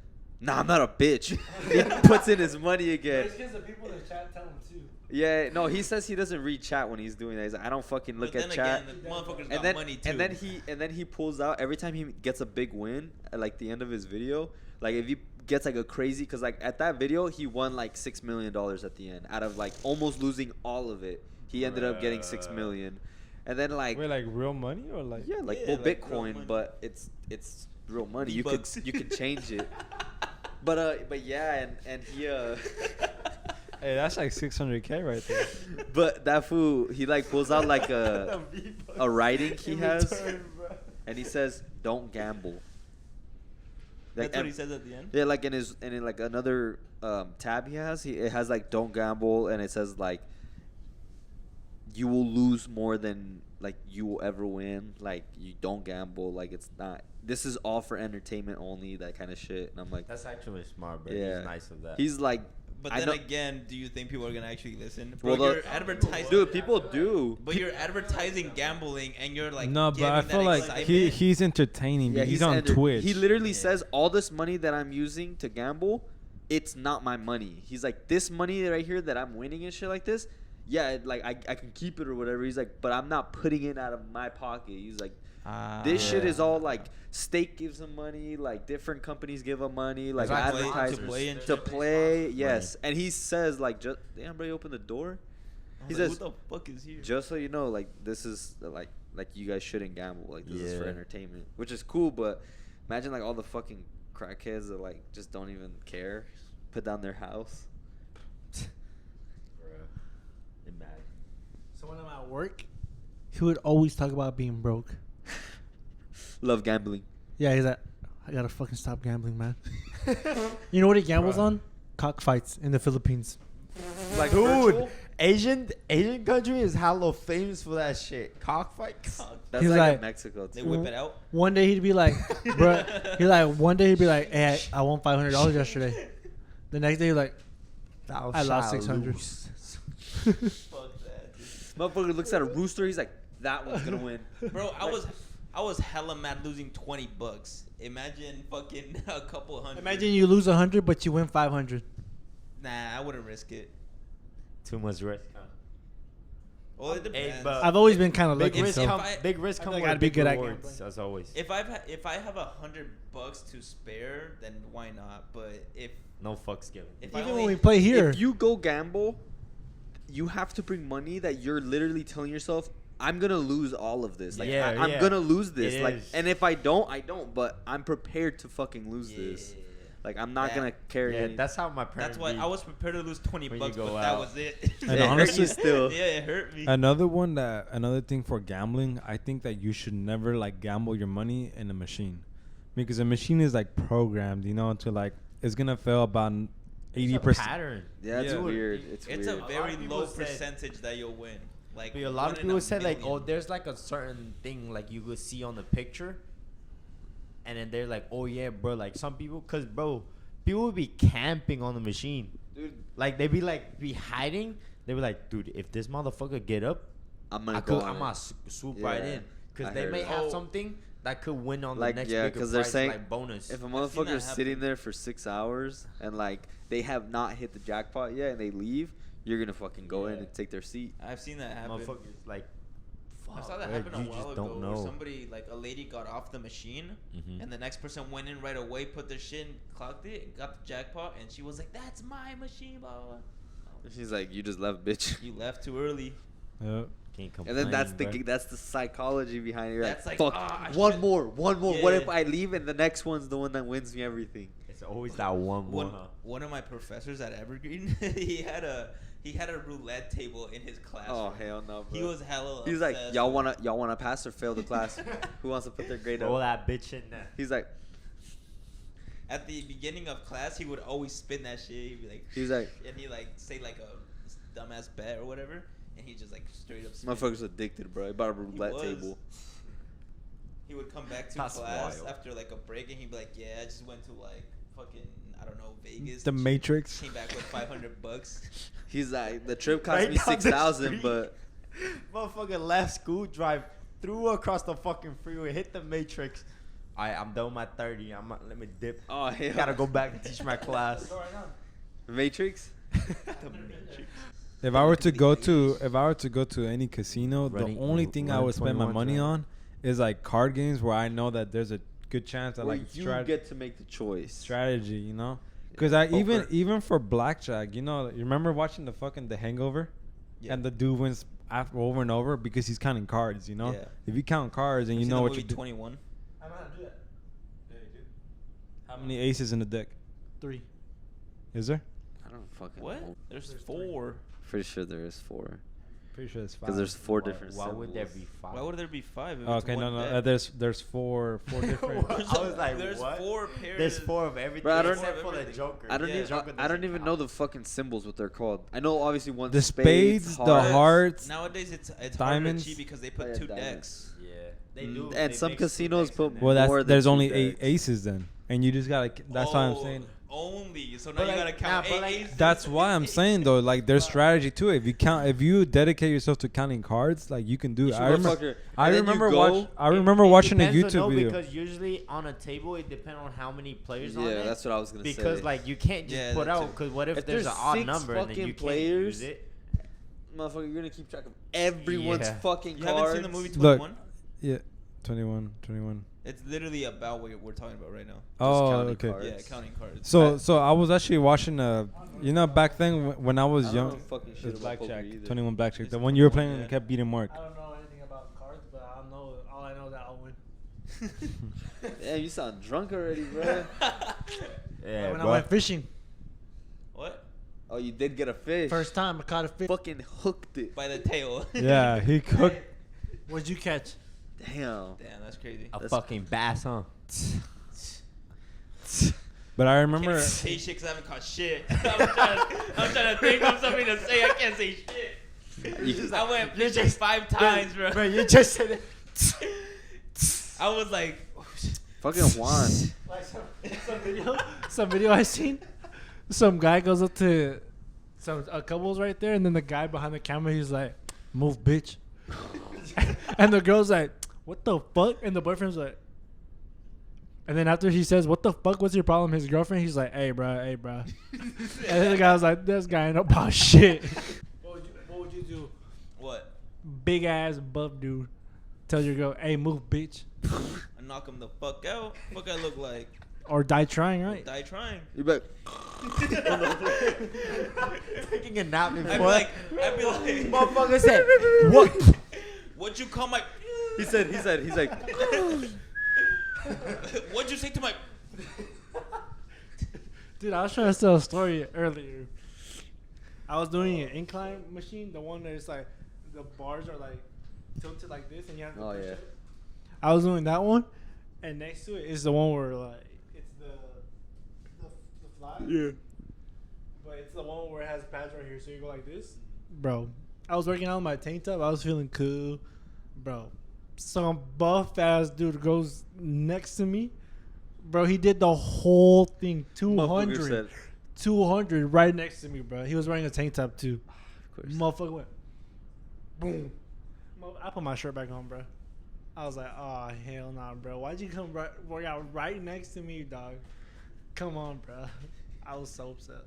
"Nah, I'm not a bitch." He puts in his money again. the people in the chat tell him too. Yeah, no, he says he doesn't read chat when he's doing that. He's like, "I don't fucking look But at then chat." again, the motherfucker's got And then, money too. and then he pulls out every time he gets a big win at like the end of his video. Like if he gets like a crazy, cause like at that video he won like $6 million at the end out of like almost losing all of it. He ended up getting $6 million, and then like Wait, like real money or like? yeah, like Yeah, well, like real Bitcoin, money. but it's real money. You could D-bucks. you can change it. But yeah, and he Hey, that's like 600K right there. but that fool he like pulls out like a writing he has, and he says, "Don't gamble." That's what and- he says at the end. Yeah, like in like another tab he has, it has like "Don't gamble," and it says like you will lose more than like you will ever win. Like you don't gamble. Like it's not. This is all for entertainment only. That kind of shit. And I'm like, That's actually smart, bro. yeah, He's nice with that. He's like, But I then know- again, do you think people are gonna actually listen? Bro, Well, you're advertising. dude, people do. But you're advertising gambling, and you're like. No, but giving I that feel like excitement. he's entertaining. Yeah, he's on Twitch. He literally says all this money that I'm using to gamble, it's not my money. He's like, this money right here that I'm winning and shit like this, yeah, like I can keep it or whatever. He's like, but I'm not putting it out of my pocket. He's like, this shit is all like Stake gives him money, like different companies give him money, like like advertisers to play and to shit. play. Yes, and he says like, just damn, bro, you open the door. I He was like, says, "Who the fuck is here?" just so you know, like this is like you guys shouldn't gamble. Like this is for Yeah. entertainment, which is cool. But imagine like all the fucking crackheads that like just don't even care, put down their house. Imagine. So one of my at work, he would always talk about being broke. Love gambling. Yeah, he's like, I gotta fucking stop gambling, man. You know what he gambles on? Cockfights in the Philippines. Like Dude, virtual? Asian country is hella famous for that shit. Cockfights. That's He's like, like- in Mexico They too. whip it out. One day he'd be like, bruh, one day he'd be like, hey, I won $500 yesterday. The next day he's like, I lost 600. Fuck that, dude. Motherfucker looks at a rooster. He's like, that one's gonna win. Bro, I was hella mad losing $20. Imagine fucking a couple hundred. Imagine you lose 100, but you win 500. Nah, I wouldn't risk it. Too much risk. Well, it depends. but I've always been kind of Big lucky. risk So. come. I- Big risk I come feel with like I'd be big good at rewards, gambling. as always. if I have $100 to spare, then why not? But if No fucks given. I Even only- when we play here, If you go gamble, you have to bring money that you're literally telling yourself, I'm gonna lose all of this. Like Yeah, I'm yeah. gonna lose this. It Like, is. and if I don't, I don't. But I'm prepared to fucking lose this. Yeah. Like I'm not That- gonna carry. Yeah, any- that's how my parents. That's why be. I was prepared to lose $20, When you but go that out. was it. And It hurt honestly- you still. Yeah, it hurt me. Another thing for gambling, I think that you should never like gamble your money in a machine, because a machine is like programmed, you know, to like it's gonna fail about It's a 80%. pattern. Yeah, it's Yeah. weird. It's It's weird. a lot very of people low said- percentage that you'll win. Like But a lot of one in people a said like, oh, million. there's like a certain thing like you could see on the picture, and then they're like, oh yeah, bro. Like some people, cause bro, people would be camping on the machine. Dude, Like they be hiding. They be like, dude, if this motherfucker get up, I'm gonna I'm go. gonna swoop right Yeah, in, cause I they heard may it. have Oh. something that could win on Like, the next yeah, bigger 'cause they're prize, saying like bonus. If a I've seen motherfucker's that sitting happen. there for 6 hours and like they have not hit the jackpot yet and they leave, you're gonna fucking go in Yeah. and take their seat. I've seen that happen. Motherfuckers like, I fuck, saw that bro, happen a you while just ago don't where know. somebody, like a lady got off the machine Mhm. and the next person went in right away, put their shit in, clocked it, and got the jackpot, and she was like, that's my machine, blah, blah, blah. She's like, you just left, bitch. You left too early. Yeah. Can't And then that's complain, that's the psychology behind it. You're That's like, like, fuck, ah, I one should- more. Yeah. What if I leave and the next one's the one that wins me everything? bro. It's always that one more. Huh? One of my professors at Evergreen, he had a roulette table in his classroom. Oh hell no, bro. He was hella. He's like, obsessed y'all with- wanna pass or fail the class? Who wants to put their grade Roll up? that bitch in there. He's like, At the beginning of class, he would always spin that shit. He'd be like, He's like- and he like say like a dumbass bet or whatever, and he just like straight up. Spin. motherfucker's addicted, bro. He bought a roulette was. table. He would come back to That's class wild. after like a break, and he'd be like, "Yeah, I just went to like fucking I don't know Vegas. The and shit. Matrix. Came back with $500." He's like, the trip cost Right me down the 6,000, street. but Motherfucker left school, drive through across the fucking freeway, hit the Matrix. Alright, I'm done with my 30. Let me dip. oh hell, Gotta go back and teach my class. Matrix. The Matrix. If I were to go to any casino, Running- the only thing I running would spend my 21 money drive. on is like card games where I know that there's a good chance that Where like you get to make the choice. strategy, you know? Because I even Poker. for blackjack, you know, you remember watching the Hangover, Yeah. and the dude wins over and over because he's counting cards, you know? Yeah. If you count cards and You you seen know the what movie you do. 21. I know how to do that. How many aces in the deck 3. is there? I don't fucking What? know. There's There's 4. Pretty sure there is 4. Pretty sure it's 5. Because there's 4 different Why would there symbols. be 5? Why would there be 5? If it's Okay, one no, bet? there's four different. What? I was like, there's what? 4 pairs. There's 4 of everything Bro, I don't- except for the everything. Joker. I don't Yeah. even. Joker I don't doesn't even count. know the fucking symbols what they're called. I know obviously one. The spades, the hearts. Nowadays, it's harder Diamonds. to cheat because they Oh, put yeah, 2 diamonds. decks. Yeah, they do. And They some mix two casinos decks in put there. more Well, than there's 2 only decks. 8 aces then, and you just gotta. That's why I'm Oh, saying. Only. So now But you like- gotta count nah, but 8 like- aces. That's why I'm saying though, like there's strategy to it. If you dedicate yourself to counting cards, like you can do You it. should I go remember, fucker. I And then you remember go- watching a depends on, YouTube no, video. because usually on a table it depends on how many players on Yeah, it. that's what I was gonna say. Because like you can't just Yeah, put that out too. because what if, If there's an there's odd 6 number and then fucking you can't players, use it? motherfucker, you're gonna keep track of everyone's Yeah. fucking You cards. haven't seen the movie Look. 21? Yeah, 21. It's literally about what we're talking about right now. Oh, counting okay. cards. Yeah, counting cards. So I was actually watching back then when I I was don't know young. fucking shit It's about poker blackjack, either. 21 blackjack. It's The one you were 21, playing and yeah. kept beating Mark. I don't know anything about cards, but all I know is that I'll win. Yeah, you sound drunk already, bro. Yeah, When I bro. went fishing, What? Oh, you did get a fish. First time I caught a fish. Fucking hooked it. By the tail. Yeah, he cooked. What'd you catch? Damn. Damn, that's crazy. A That's- fucking bass, huh? But I I remember. can't say shit because I haven't caught shit. I'm trying to think of something to say. I can't say shit. I went fishing 5 times, bro. Bro, you just said it. I was like, Fucking Juan. Like some video I seen. Some guy goes up to a couple's right there, and then the guy behind the camera, he's like, "Move, bitch," and the girl's like, "What the fuck?" And the boyfriend's like, and then after he says, "What the fuck? What's your problem?" His girlfriend, he's like, "Hey, bro, hey, bro," and then the guy was like, "This guy ain't about shit." What would you do? what? Big ass buff dude tells your girl, "Hey, move, bitch," I knock him the fuck out. Fuck, I look like or die trying, right? die trying. You bet. Taking a nap I'd be before. like, Motherfucker said, what? what'd you call my? He's like, What'd you say to my? Dude, I was trying to tell a story earlier. I was doing an incline machine, the one that's like the bars are like tilted like this, and you have to Oh, push yeah. it. I was doing that one, and next to it is the one where like it's the fly. Yeah. But it's the one where it has pads right here, so you go like this. Bro, I was working out my tank top. I was feeling cool, bro. Some buff ass dude goes next to me. Bro, he did the whole thing. motherfucker 200. said, 200 right next to me, bro. He was wearing a tank top too. of course. Motherfucker went boom. I put my shirt back on, bro. I was like, oh hell nah, bro. Why'd you come work out right next to me, dog? Come on, bro. I was so upset.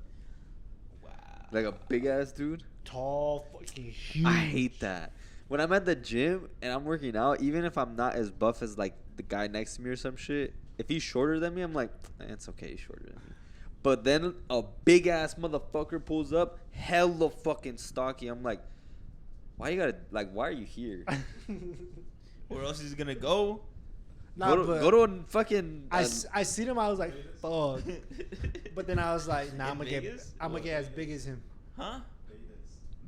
Wow. Like a big ass dude. Tall, fucking huge. I hate that. When I'm at the gym and I'm working out, even if I'm not as buff as like the guy next to me or some shit, if he's shorter than me, I'm like, it's okay, he's shorter than me. But then a big ass motherfucker pulls up, hella fucking stocky. I'm like, why are you here? Where else is he gonna go? Nah, go to a fucking. I seen him. I was like, fuck. But then I was like, nah, In I'm gonna get Vegas? as big as him. Huh?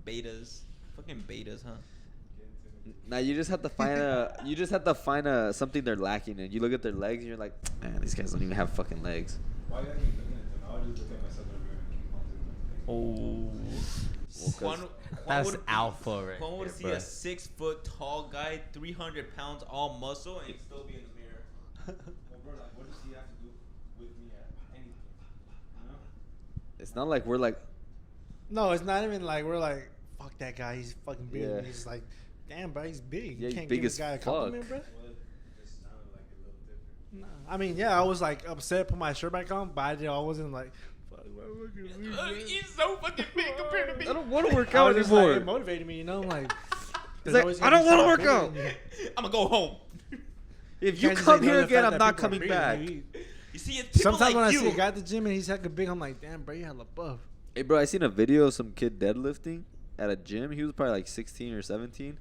Betas. Fucking betas, huh? Now you just have to find a something they're lacking in. You look at their legs and you're like, man, these guys don't even have fucking legs. Why you looking at them? I would just look at myself and Oh. Well, 'cause That's would, alpha right One would there, see bro. a 6 foot tall guy, 300 pounds, all muscle, and he'd still be in the mirror. Well, bro, like, what does he have to do with me at anything? You know? it's not like we're like, No, it's not even like we're like, fuck that guy. He's fucking big. Yeah. He's like, damn, bro, he's big. Yeah, You he's can't big give as this guy a fuck. compliment, bro. Well, it just sounded like a little different. Nah. I mean, yeah, I was like upset, put my shirt back on, but I wasn't like, fuck, why fucking He's so fucking big compared to me. I don't want to work I out was just like, anymore. it motivated me, you know, like. He's there's like, always I gonna don't be wanna someone work bigger out. than you. I'm gonna go home. If you Can't just come ignore here the again, fact I'm that not people are coming bigger back. than you. You see, it's people Sometimes when like I see you. a guy at the gym and he's hecka big, I'm like, damn, bro, you hella buff. Hey, bro, I seen a video of some kid deadlifting at a gym. He was probably like 16 or 17.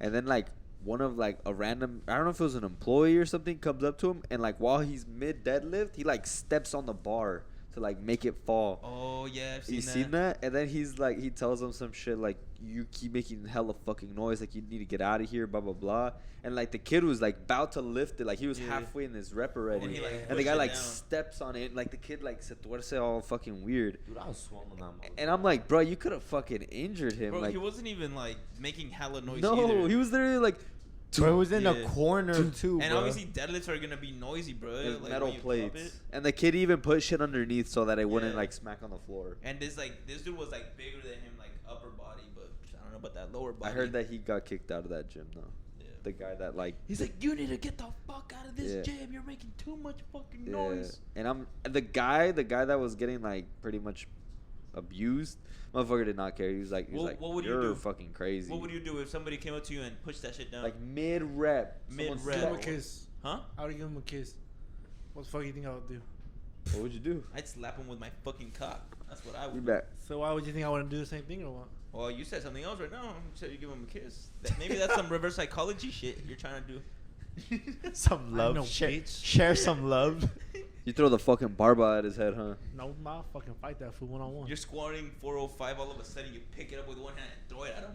And then, like, one of, like, a random, I don't know if it was an employee or something, comes up to him. And, like, while he's mid deadlift, he, like, steps on the bar to, like, make it fall. Oh yeah, I've seen You that. seen that? And then he's like, he tells him some shit like, you keep making hella fucking noise, like you need to get out of here, blah blah blah. And like the kid was like about to lift it, like he was Yeah. halfway in his rep already, he, like, and the pushed guy it like down. steps on it, like the kid like se tuerce all fucking weird. Dude, I was swollen that motherfucker. And I'm like, bro, you could have fucking injured him. Bro, like, he wasn't even like making hella noise no, either. he was literally like, Bro, it was in Yeah. the corner too, And bro. obviously deadlifts are gonna be noisy, bro. with Like, metal when you drop plates, it. and the kid even put shit underneath so that it wouldn't Yeah. like smack on the floor. And this dude was like bigger than him, like upper body, but I don't know about that lower body. I heard that he got kicked out of that gym though. Yeah. The guy that like. He's like, you need to get the fuck out of this Yeah. gym. You're making too much fucking Yeah. noise. And I'm the guy that was getting like pretty much abused. Motherfucker did not care. He was like, What would you you're do? fucking crazy. What would you do if somebody came up to you and pushed that shit down? like mid rep? Mid-rep. Give him a kiss. Huh? I would give him a kiss. What the fuck you think I would do? What would you do? I'd slap him with my fucking cock. That's what I We would. back. So why would you think I wouldn't do the same thing or what? Well, you said something else right now. You said you give him a kiss. Maybe that's some reverse psychology shit you're trying to do. Some I love. know, share, bitch. share some love. You throw the fucking barba at his head, huh? No, I'll fucking fight that fool 1-on-1. You're squatting 405. All of a sudden, you pick it up with one hand and throw it at him.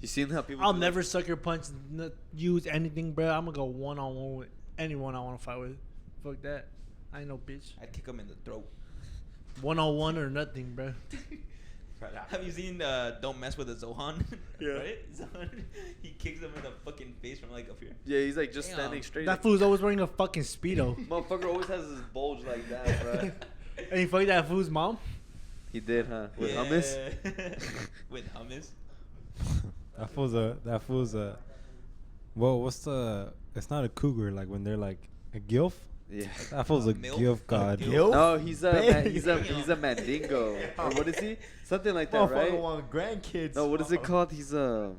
You seen how people? I'll do never sucker punch, use anything, bro. I'm gonna go 1-on-1 with anyone I want to fight with. Fuck that. I ain't no bitch. I'd kick him in the throat. 1-on-1 or nothing, bro. Have you seen Don't Mess with a Zohan? Yeah. Right? Zohan, he kicks him in the fucking face from like up here. Yeah, he's like just Damn. standing straight. That fool's always wearing a fucking Speedo. Motherfucker always has his bulge like that, bro. And he fucked that fool's mom? He did, huh? With Yeah. hummus. With hummus. That fool's a. Well, what's the? It's not a cougar. Like when they're like a gilf. Yeah. That fool's a Milf? gilf god. Gilf? No, he's a Big. he's a mandingo. Or what is he? Something like that, Motherfucker right? want grandkids. No, what is it called? He's when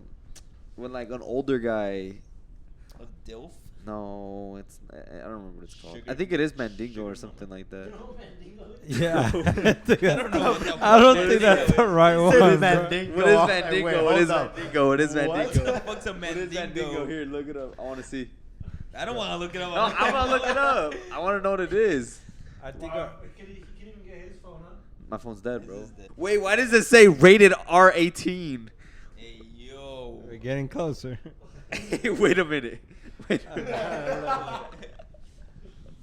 like an older guy. A dilf? No, it's I don't remember what it's called. Sugar- I think it is mandingo sugar or something like that. Yeah. I don't know what that I don't word think is. that's the right one. Said bro. Mandingo. What is Like, mandingo? wait, What is hold up. mandingo? What is What? mandingo? What the fuck's a What is mandingo? mandingo? Here, look it up. I want to see. I don't want to look it up. No, I'm gonna look it up. I want to know what it is. I think. He can't even get his phone, huh? My phone's dead, This bro. is dead. Wait, why does it say rated R18? Hey, yo. We're getting closer. Wait a minute. Wait.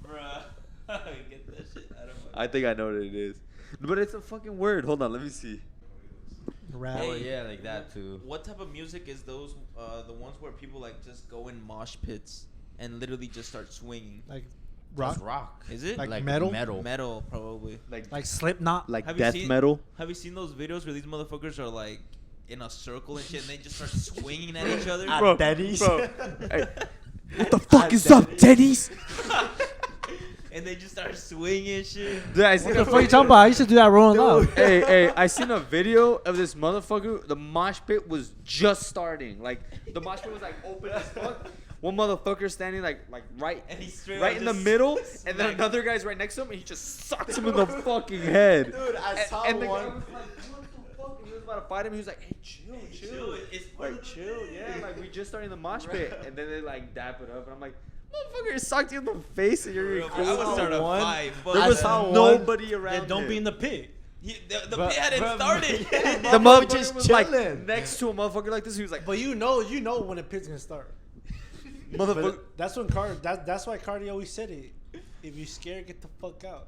Bruh. Get that shit out of my... I think I know what it is. But it's a fucking word. Hold on, let me see. Rap. Oh yeah, like that too. What type of music is those? The ones where people like just go in mosh pits and literally just start swinging. Like rock. Just rock. Is it Like metal? Metal, probably. Like Slipknot. Like Have you death seen- metal. Have you seen those videos where these motherfuckers are like in a circle and shit, and they just start swinging at each other? At Bro, Denny's. bro. Hey, what the fuck is up, Dennys? And they just start swinging and shit. Dude, I seen What a the fuck are you talking about? I used to do that rolling loud. hey, I seen a video of this motherfucker. The mosh pit was just starting. Like the mosh pit was like open as fuck. One motherfucker standing like right, And he's straight right up in the just middle, and then smack- another guy's right next to him, and he just sucks him in the fucking head. Dude, I saw and the guy one. was like, "What the fuck?" And he was about to fight him. He was like, "Hey, chill." It's part Like of the chill, thing. yeah. Like we just started the mosh pit, and then they like dap it up, and I'm like, "Motherfucker, sucked you in the face, and you're Real, bro, I would start a one. fight. Fuck There I was that. saw one. nobody around. Yeah, don't him. be in the pit. The Bruh, pit hadn't bruh, started. yeah, The motherfucker motherfucker just was like chilling. next to a motherfucker like this. He was like, But you know when the pit's gonna start. "Motherfucker." But that's when that's why Cardi always said it. If you're scared, get the fuck out.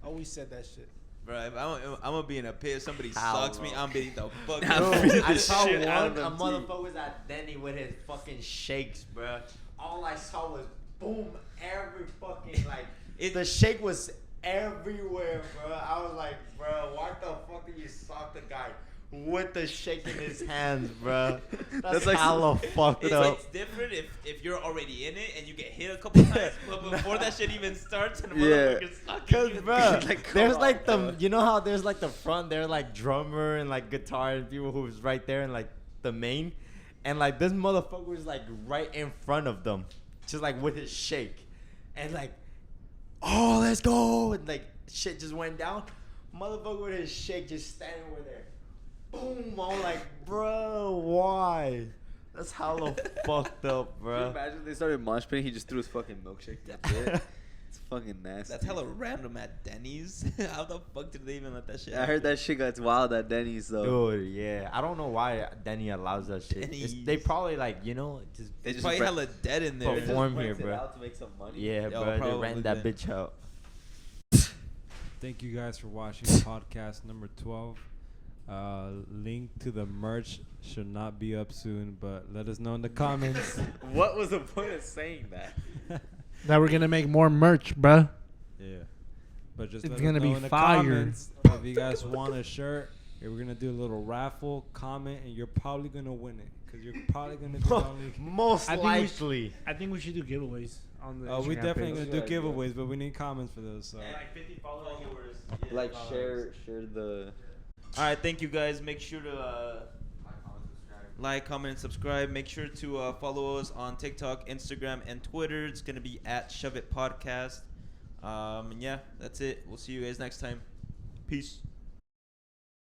Always said that shit. Bro, if I'm gonna be in a pit. If somebody How, sucks me, bro? I'm beating the fuck Nah, out. beat Dude, I the saw shit out one. of A him, too. motherfucker was at Denny with his fucking shakes, bruh. All I saw was boom, every fucking like. The shake was everywhere, bruh. I was like, bruh, why the fuck did you sock the guy with the shake in his hands, bruh? That's like- hella fucked It's, up. it's different if you're already in it and you get hit a couple times, but before that shit even starts and the Yeah. motherfucker's sucking Cause, you. bruh, Like, come there's on, like the, bro. you know how there's like the front, there's like drummer and like guitar and people who's right there and like the main, and like this motherfucker was like right in front of them, just like with his shake, and like, oh let's go, and like shit just went down, motherfucker with his shake just standing over there, boom. I'm like, bro, why? That's hella fucked up, Can you bro. imagine they started mosh pitting? He just threw his fucking milkshake. That's it. It's fucking nasty. That's hella random at Denny's. How the fuck did they even let that shit I heard that shit got wild at Denny's though. Dude, yeah. I don't know why Denny allows that shit. Denny's. They probably like, you know, just They just Probably re- hella dead in there. Perform rent here, it bro. out to make some money. yeah, Yo, bro. They probably ran that did. bitch out. Thank you guys for watching podcast number 12. Link to the merch should not be up soon, but let us know in the comments. What was the point of saying that? That we're gonna make more merch, bruh. Yeah. But just It's let us gonna know be in the fire. comments if you guys want a shirt. We're gonna do a little raffle, comment, and you're probably gonna win it because you're probably gonna be the only. Most I think we likely. I think we should do giveaways on the. Oh, we Instagram definitely page. gonna do Good idea. giveaways, but we need comments for those. So. Like 50 followers. Like share the. All right, thank you guys. Make sure to like, comment, and subscribe. Make sure to follow us on TikTok, Instagram, and Twitter. It's gonna be at Shove It Podcast. And yeah, that's it. We'll see you guys next time. Peace.